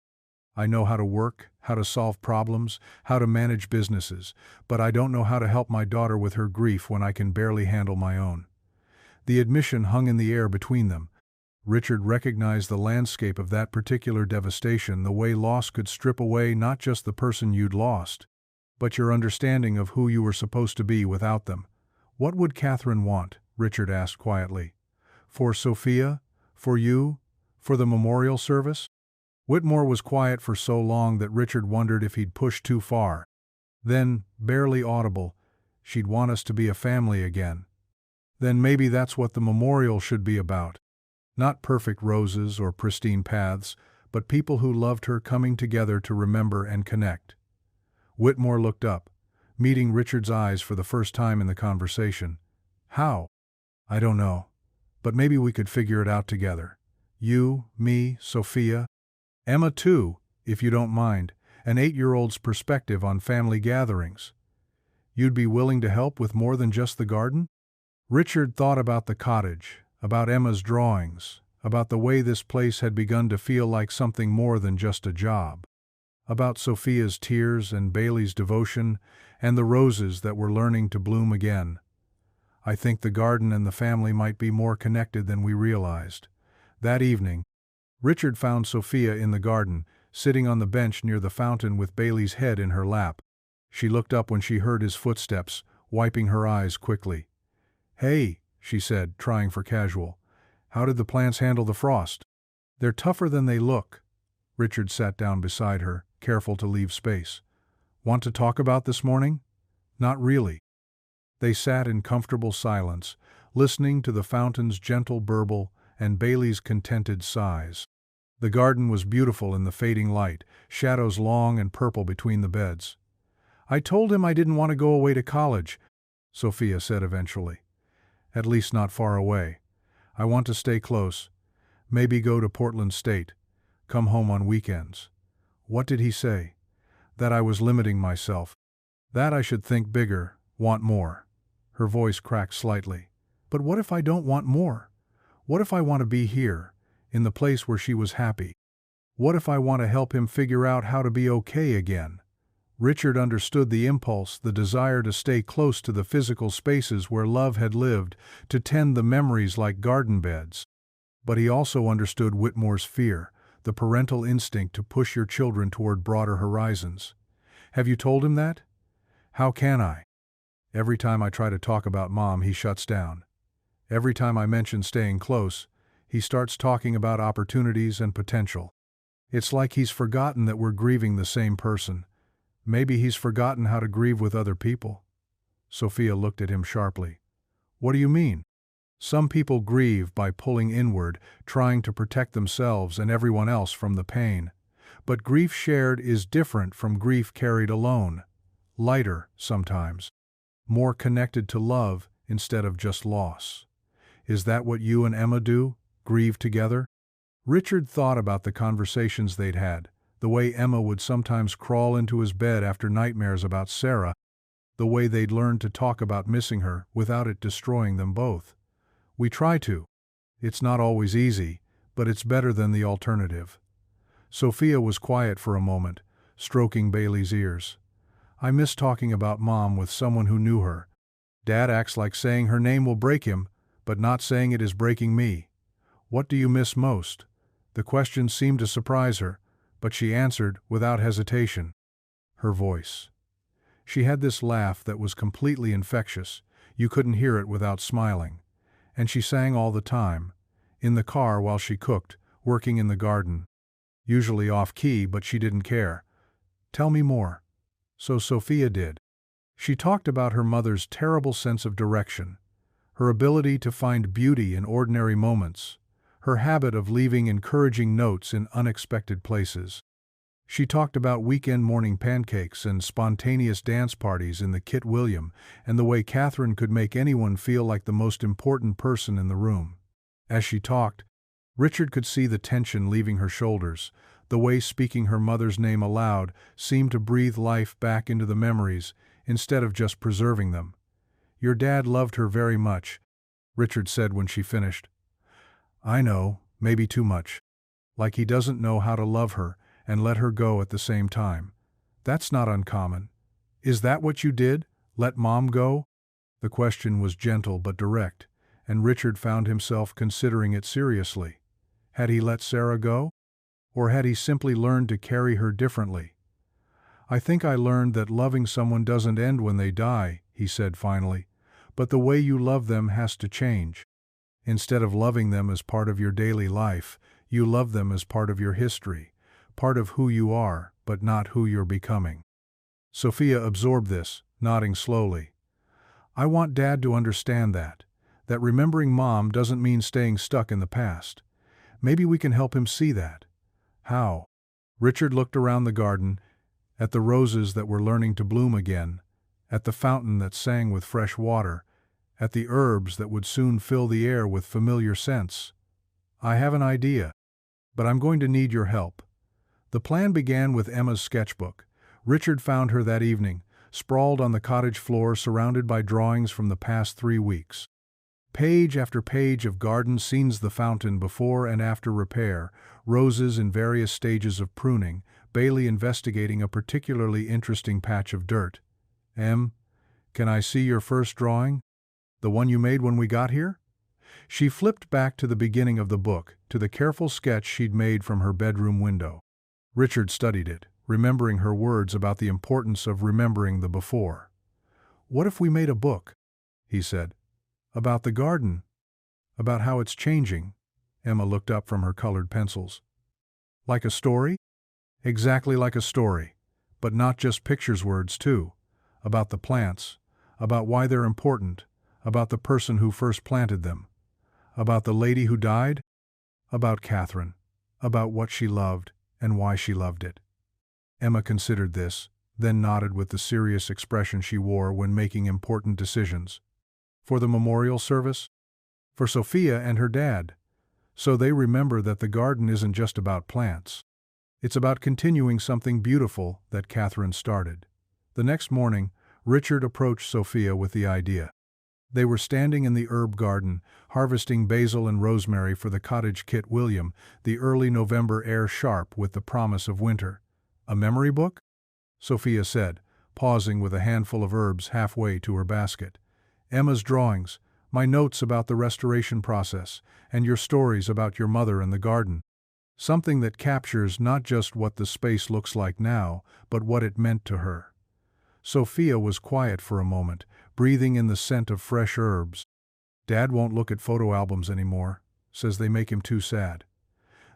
I know how to work, how to solve problems, how to manage businesses, but I don't know how to help my daughter with her grief when I can barely handle my own. The admission hung in the air between them. Richard recognized the landscape of that particular devastation, the way loss could strip away not just the person you'd lost, but your understanding of who you were supposed to be without them. What would Catherine want? Richard asked quietly. For Sophia? For you? For the memorial service? Whitmore was quiet for so long that Richard wondered if he'd pushed too far. Then, barely audible, she'd want us to be a family again. Then maybe that's what the memorial should be about. Not perfect roses or pristine paths, but people who loved her coming together to remember and connect. Whitmore looked up, meeting Richard's eyes for the first time in the conversation. How? I don't know. But maybe we could figure it out together. You, me, Sophia. Emma too, if you don't mind, an 8-year-old's perspective on family gatherings. You'd be willing to help with more than just the garden? Richard thought about the cottage, about Emma's drawings, about the way this place had begun to feel like something more than just a job, about Sophia's tears and Bailey's devotion and the roses that were learning to bloom again. I think the garden and the family might be more connected than we realized. That evening, Richard found Sophia in the garden, sitting on the bench near the fountain with Bailey's head in her lap. She looked up when she heard his footsteps, wiping her eyes quickly. "Hey," she said, trying for casual. "How did the plants handle the frost?" "They're tougher than they look." Richard sat down beside her, careful to leave space. "Want to talk about this morning?" "Not really." They sat in comfortable silence, listening to the fountain's gentle burble and Bailey's contented sighs. The garden was beautiful in the fading light, shadows long and purple between the beds. "I told him I didn't want to go away to college," Sophia said eventually. "At least not far away. I want to stay close. Maybe go to Portland State. Come home on weekends." "What did he say?" "That I was limiting myself. That I should think bigger, want more." Her voice cracked slightly. "But what if I don't want more? What if I want to be here, in the place where she was happy? What if I want to help him figure out how to be okay again?" Richard understood the impulse, the desire to stay close to the physical spaces where love had lived, to tend the memories like garden beds. But he also understood Whitmore's fear, the parental instinct to push your children toward broader horizons. "Have you told him that?" "How can I? Every time I try to talk about Mom, he shuts down. Every time I mention staying close, he starts talking about opportunities and potential. It's like he's forgotten that we're grieving the same person. Maybe he's forgotten how to grieve with other people." Sophia looked at him sharply. "What do you mean?" "Some people grieve by pulling inward, trying to protect themselves and everyone else from the pain. But grief shared is different from grief carried alone. Lighter, sometimes. More connected to love instead of just loss. Is that what you and Emma do? Grieve together?" Richard thought about the conversations they'd had, the way Emma would sometimes crawl into his bed after nightmares about Sarah, the way they'd learned to talk about missing her without it destroying them both. "We try to. It's not always easy, but it's better than the alternative." Sophia was quiet for a moment, stroking Bailey's ears. "I miss talking about Mom with someone who knew her. Dad acts like saying her name will break him, but not saying it is breaking me. What do you miss most?" The question seemed to surprise her, but she answered without hesitation. Her voice. She had this laugh that was completely infectious. You couldn't hear it without smiling. And she sang all the time. In the car while she cooked, working in the garden. Usually off-key, but she didn't care. "Tell me more." So Sophia did. She talked about her mother's terrible sense of direction, her ability to find beauty in ordinary moments, her habit of leaving encouraging notes in unexpected places. She talked about weekend morning pancakes and spontaneous dance parties in the Kit William and the way Catherine could make anyone feel like the most important person in the room. As she talked, Richard could see the tension leaving her shoulders, the way speaking her mother's name aloud seemed to breathe life back into the memories instead of just preserving them. "Your dad loved her very much," Richard said when she finished. "I know, maybe too much. Like he doesn't know how to love her and let her go at the same time. That's not uncommon. Is that what you did? Let Mom go?" The question was gentle but direct, and Richard found himself considering it seriously. Had he let Sarah go? Or had he simply learned to carry her differently? "I think I learned that loving someone doesn't end when they die," he said finally, "but the way you love them has to change. Instead of loving them as part of your daily life, you love them as part of your history, part of who you are, but not who you're becoming." Sophia absorbed this, nodding slowly. "I want Dad to understand that remembering Mom doesn't mean staying stuck in the past. Maybe we can help him see that." "How?" Richard looked around the garden, at the roses that were learning to bloom again, at the fountain that sang with fresh water, at the herbs that would soon fill the air with familiar scents. "I have an idea, but I'm going to need your help." The plan began with Emma's sketchbook. Richard found her that evening, sprawled on the cottage floor surrounded by drawings from the past 3 weeks. Page after page of garden scenes, the fountain before and after repair, roses in various stages of pruning, Bailey investigating a particularly interesting patch of dirt. "Em, can I see your first drawing? The one you made when we got here?" She flipped back to the beginning of the book, to the careful sketch she'd made from her bedroom window. Richard studied it, remembering her words about the importance of remembering the before. "What if we made a book?" he said. "About the garden, about how it's changing." Emma looked up from her colored pencils. "Like a story?" "Exactly like a story, but not just pictures, words too. About the plants, about why they're important, about the person who first planted them, about the lady who died, about Catherine, about what she loved and why she loved it." Emma considered this, then nodded with the serious expression she wore when making important decisions. "For the memorial service?" "For Sophia and her dad. So they remember that the garden isn't just about plants. It's about continuing something beautiful that Catherine started." The next morning, Richard approached Sophia with the idea. They were standing in the herb garden, harvesting basil and rosemary for the cottage Kit William, the early November air sharp with the promise of winter. "A memory book?" Sophia said, pausing with a handful of herbs halfway to her basket. "Emma's drawings, my notes about the restoration process, and your stories about your mother and the garden. Something that captures not just what the space looks like now, but what it meant to her." Sophia was quiet for a moment, breathing in the scent of fresh herbs. "Dad won't look at photo albums anymore, says they make him too sad.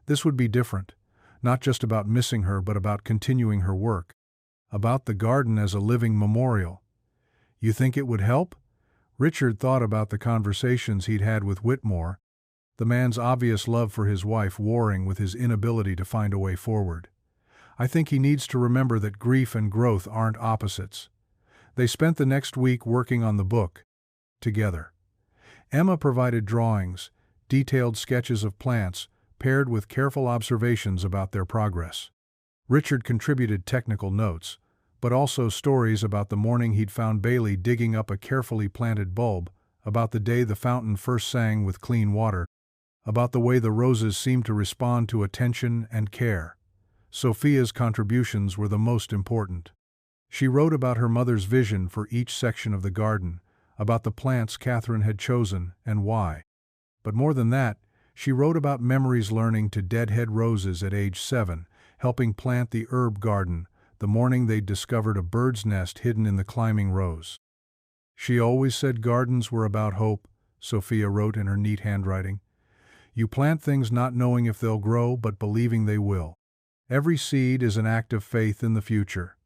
This would be different, not just about missing her but about continuing her work. About the garden as a living memorial. You think it would help?" Richard thought about the conversations he'd had with Whitmore, the man's obvious love for his wife warring with his inability to find a way forward. "I think he needs to remember that grief and growth aren't opposites." They spent the next week working on the book, together. Emma provided drawings, detailed sketches of plants, paired with careful observations about their progress. Richard contributed technical notes, but also stories about the morning he'd found Bailey digging up a carefully planted bulb, about the day the fountain first sang with clean water, about the way the roses seemed to respond to attention and care. Sophia's contributions were the most important. She wrote about her mother's vision for each section of the garden, about the plants Catherine had chosen and why. But more than that, she wrote about memories learning to deadhead roses at age 7, helping plant the herb garden, the morning they'd discovered a bird's nest hidden in the climbing rose. She always said gardens were about hope, Sophia wrote in her neat handwriting. You plant things not knowing if they'll grow, but believing they will. Every seed is an act of faith in the future.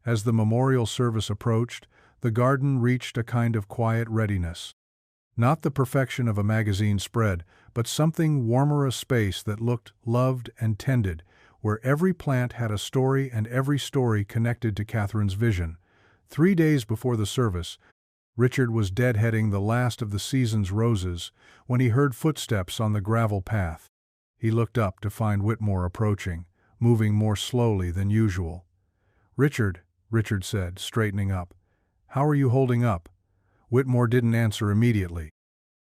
As the memorial service approached, the garden reached a kind of quiet readiness. Not the perfection of a magazine spread, but something warmer, a space that looked loved and tended, where every plant had a story and every story connected to Catherine's vision. 3 days before the service, Richard was deadheading the last of the season's roses when he heard footsteps on the gravel path. He looked up to find Whitmore approaching, moving more slowly than usual. Richard said, straightening up. How are you holding up? Whitmore didn't answer immediately.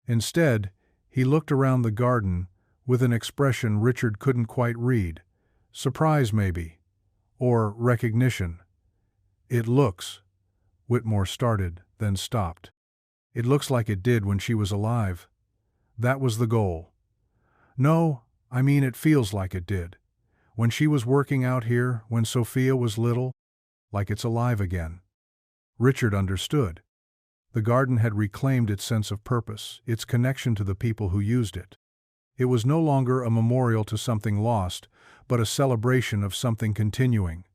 Instead, he looked around the garden with an expression Richard couldn't quite read. Surprise, maybe. Or recognition. It looks. Whitmore started, then stopped. It looks like it did when she was alive. That was the goal. No, I mean it feels like it did. When she was working out here, when Sophia was little, like it's alive again. Richard understood. The garden had reclaimed its sense of purpose, its connection to the people who used it. It was no longer a memorial to something lost, but a celebration of something continuing.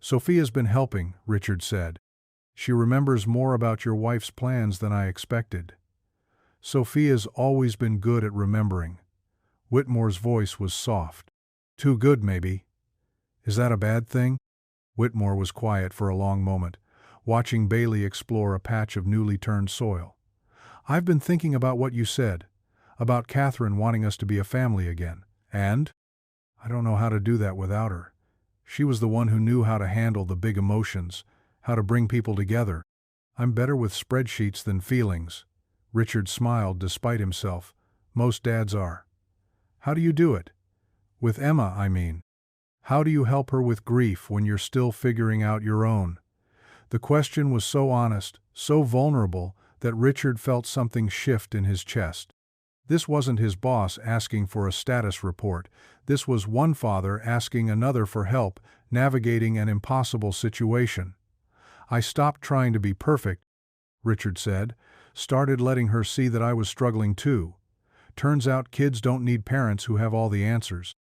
Sophia's been helping, Richard said. She remembers more about your wife's plans than I expected. Sophia's always been good at remembering. Whitmore's voice was soft. Too good, maybe. Is that a bad thing? Whitmore was quiet for a long moment, watching Bailey explore a patch of newly turned soil. I've been thinking about what you said, about Catherine wanting us to be a family again. And? I don't know how to do that without her. She was the one who knew how to handle the big emotions, how to bring people together. I'm better with spreadsheets than feelings. Richard smiled despite himself. Most dads are. How do you do it? With Emma, I mean. How do you help her with grief when you're still figuring out your own? The question was so honest, so vulnerable, that Richard felt something shift in his chest. This wasn't his boss asking for a status report. This was one father asking another for help, navigating an impossible situation. I stopped trying to be perfect, Richard said, started letting her see that I was struggling too. Turns out kids don't need parents who have all the answers.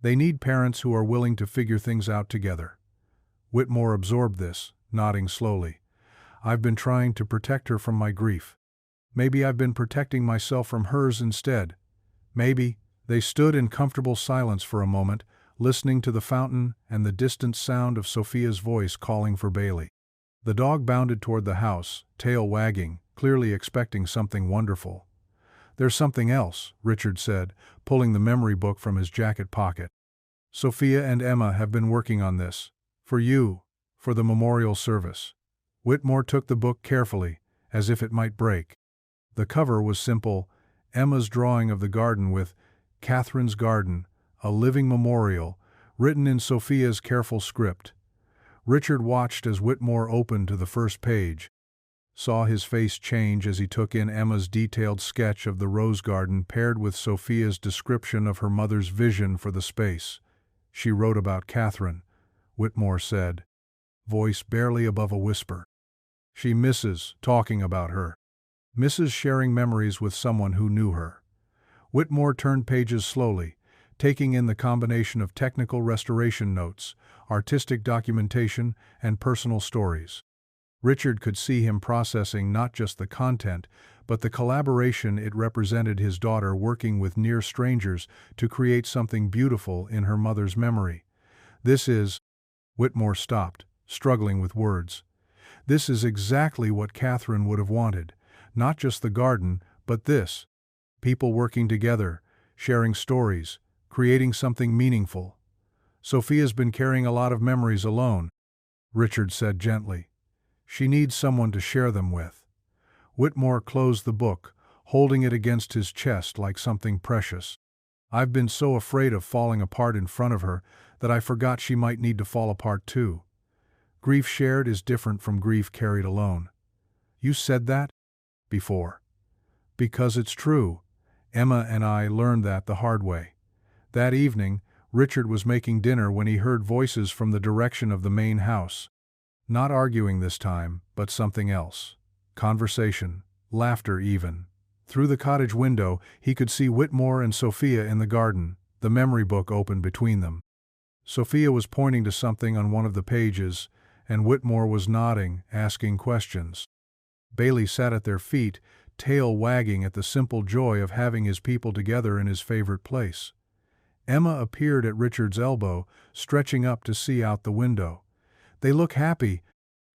They need parents who are willing to figure things out together. Whitmore absorbed this, nodding slowly. I've been trying to protect her from my grief. Maybe I've been protecting myself from hers instead. Maybe. They stood in comfortable silence for a moment, listening to the fountain and the distant sound of Sophia's voice calling for Bailey. The dog bounded toward the house, tail wagging, clearly expecting something wonderful. There's something else, Richard said, pulling the memory book from his jacket pocket. Sophia and Emma have been working on this. For you. For the memorial service. Whitmore took the book carefully, as if it might break. The cover was simple, Emma's drawing of the garden with Catherine's Garden, a living memorial, written in Sophia's careful script. Richard watched as Whitmore opened to the first page, saw his face change as he took in Emma's detailed sketch of the rose garden paired with Sophia's description of her mother's vision for the space. She wrote about Catherine, Whitmore said, voice barely above a whisper. She misses talking about her. Misses sharing memories with someone who knew her. Whitmore turned pages slowly, taking in the combination of technical restoration notes, artistic documentation, and personal stories. Richard could see him processing not just the content, but the collaboration it represented, his daughter working with near strangers to create something beautiful in her mother's memory. This is... Whitmore stopped, struggling with words. This is exactly what Catherine would have wanted. Not just the garden, but this. People working together, sharing stories, creating something meaningful. Sophia's been carrying a lot of memories alone, Richard said gently. She needs someone to share them with. Whitmore closed the book, holding it against his chest like something precious. I've been so afraid of falling apart in front of her that I forgot she might need to fall apart too. Grief shared is different from grief carried alone. You said that? Before. Because it's true. Emma and I learned that the hard way. That evening, Richard was making dinner when he heard voices from the direction of the main house. Not arguing this time, but something else. Conversation, laughter even. Through the cottage window, he could see Whitmore and Sophia in the garden, the memory book open between them. Sophia was pointing to something on one of the pages, and Whitmore was nodding, asking questions. Bailey sat at their feet, tail wagging at the simple joy of having his people together in his favorite place. Emma appeared at Richard's elbow, stretching up to see out the window. "They look happy,"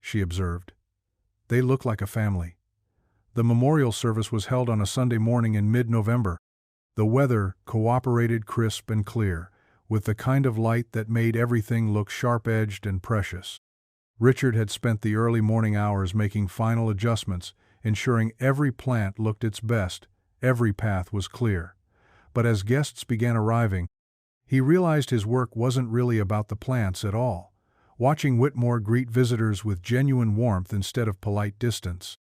she observed. "They look like a family." The memorial service was held on a Sunday morning in mid-November. The weather cooperated crisp and clear, with the kind of light that made everything look sharp-edged and precious. Richard had spent the early morning hours making final adjustments, ensuring every plant looked its best, every path was clear. But as guests began arriving, he realized his work wasn't really about the plants at all. Watching Whitmore greet visitors with genuine warmth instead of polite distance.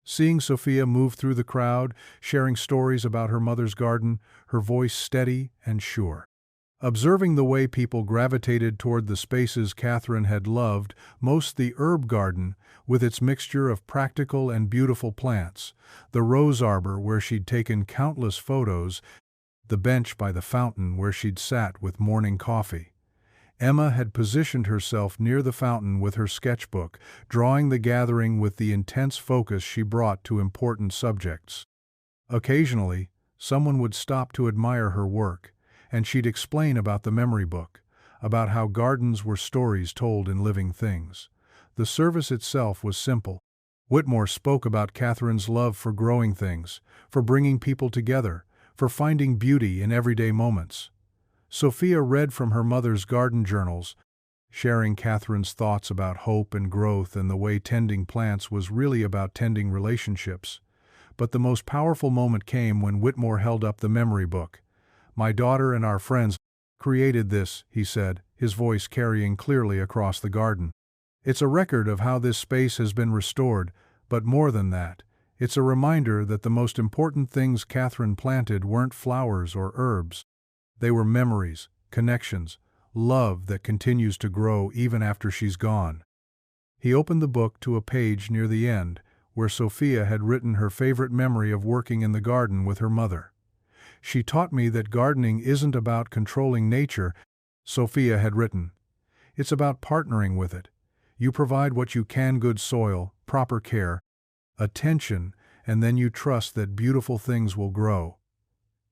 Seeing Sophia move through the crowd, sharing stories about her mother's garden, her voice steady and sure. Observing the way people gravitated toward the spaces Catherine had loved most, the herb garden, with its mixture of practical and beautiful plants, the rose arbor where she'd taken countless photos, the bench by the fountain where she'd sat with morning coffee. Emma had positioned herself near the fountain with her sketchbook, drawing the gathering with the intense focus she brought to important subjects. Occasionally, someone would stop to admire her work, and she'd explain about the memory book, about how gardens were stories told in living things. The service itself was simple. Whitmore spoke about Catherine's love for growing things, for bringing people together, for finding beauty in everyday moments. Sophia read from her mother's garden journals, sharing Catherine's thoughts about hope and growth and the way tending plants was really about tending relationships. But the most powerful moment came when Whitmore held up the memory book. "My daughter and our friends created this," he said, his voice carrying clearly across the garden. "It's a record of how this space has been restored, but more than that, it's a reminder that the most important things Catherine planted weren't flowers or herbs. They were memories, connections, love that continues to grow even after she's gone." He opened the book to a page near the end, where Sophia had written her favorite memory of working in the garden with her mother. "She taught me that gardening isn't about controlling nature," Sophia had written. "It's about partnering with it. You provide what you can: good soil, proper care, attention, and then you trust that beautiful things will grow."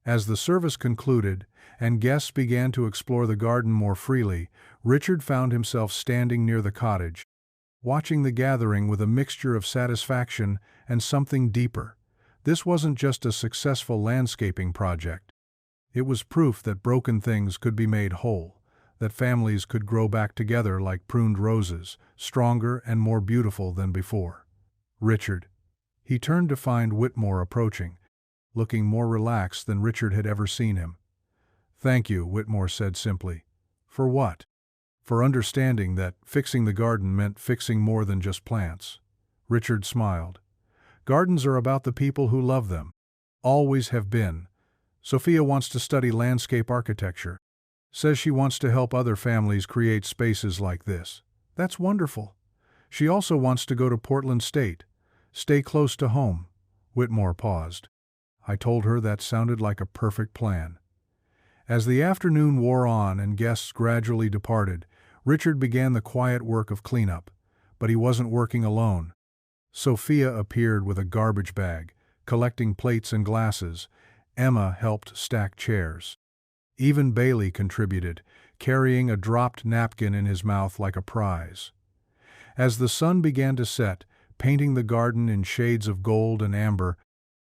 As the service concluded, and guests began to explore the garden more freely, Richard found himself standing near the cottage, watching the gathering with a mixture of satisfaction and something deeper. This wasn't just a successful landscaping project. It was proof that broken things could be made whole, that families could grow back together like pruned roses, stronger and more beautiful than before. "Richard." He turned to find Whitmore approaching, looking more relaxed than Richard had ever seen him. "Thank you," Whitmore said simply. "For what?" "For understanding that fixing the garden meant fixing more than just plants." Richard smiled. "Gardens are about the people who love them. Always have been. Sophia wants to study landscape architecture. Says she wants to help other families create spaces like this. That's wonderful. She also wants to go to Portland State. Stay close to home." Whitmore paused. "I told her that sounded like a perfect plan." As the afternoon wore on and guests gradually departed, Richard began the quiet work of cleanup. But he wasn't working alone. Sophia appeared with a garbage bag, collecting plates and glasses. Emma helped stack chairs. Even Bailey contributed, carrying a dropped napkin in his mouth like a prize. As the sun began to set, painting the garden in shades of gold and amber,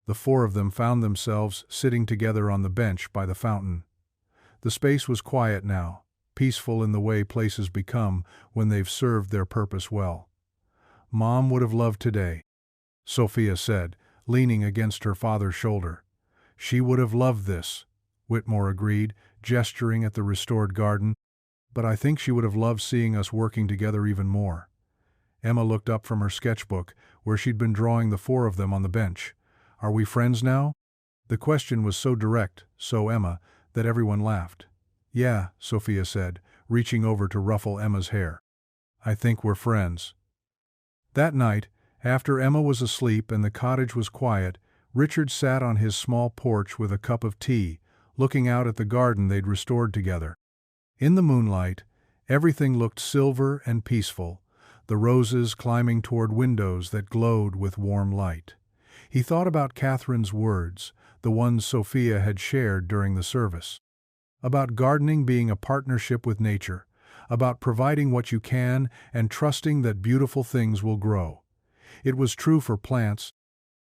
the four of them found themselves sitting together on the bench by the fountain. The space was quiet now, peaceful in the way places become when they've served their purpose well. "Mom would have loved today," Sophia said, leaning against her father's shoulder. "She would have loved this." Whitmore agreed, gesturing at the restored garden. But I think she would have loved seeing us working together even more. Emma looked up from her sketchbook, where she'd been drawing the four of them on the bench. Are we friends now? The question was so direct, so Emma, that everyone laughed. Yeah, Sophia said, reaching over to ruffle Emma's hair. I think we're friends. That night, after Emma was asleep and the cottage was quiet, Richard sat on his small porch with a cup of tea, looking out at the garden they'd restored together. In the moonlight, everything looked silver and peaceful, the roses climbing toward windows that glowed with warm light. He thought about Catherine's words, the ones Sophia had shared during the service. About gardening being a partnership with nature, about providing what you can and trusting that beautiful things will grow. It was true for plants,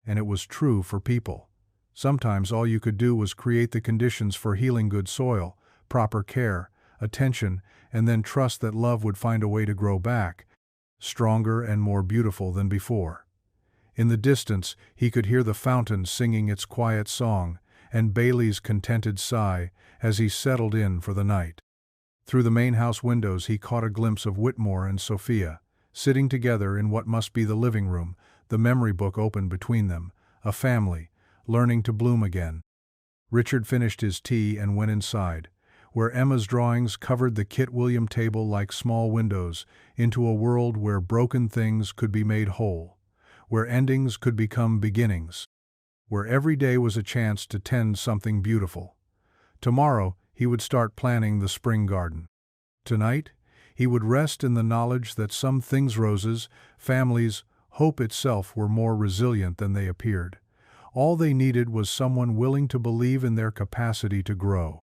and it was true for people. Sometimes all you could do was create the conditions for healing good soil, proper care, attention, and then trust that love would find a way to grow back, stronger and more beautiful than before. In the distance, he could hear the fountain singing its quiet song, and Bailey's contented sigh as he settled in for the night. Through the main house windows he caught a glimpse of Whitmore and Sophia, sitting together in what must be the living room, the memory book open between them, a family, learning to bloom again. Richard finished his tea and went inside, where Emma's drawings covered the Kit William table like small windows into a world where broken things could be made whole, where endings could become beginnings, where every day was a chance to tend something beautiful. Tomorrow he would start planning the spring garden. Tonight he would rest in the knowledge that some things, roses, families, hope itself, were more resilient than they appeared. All they needed was someone willing to believe in their capacity to grow.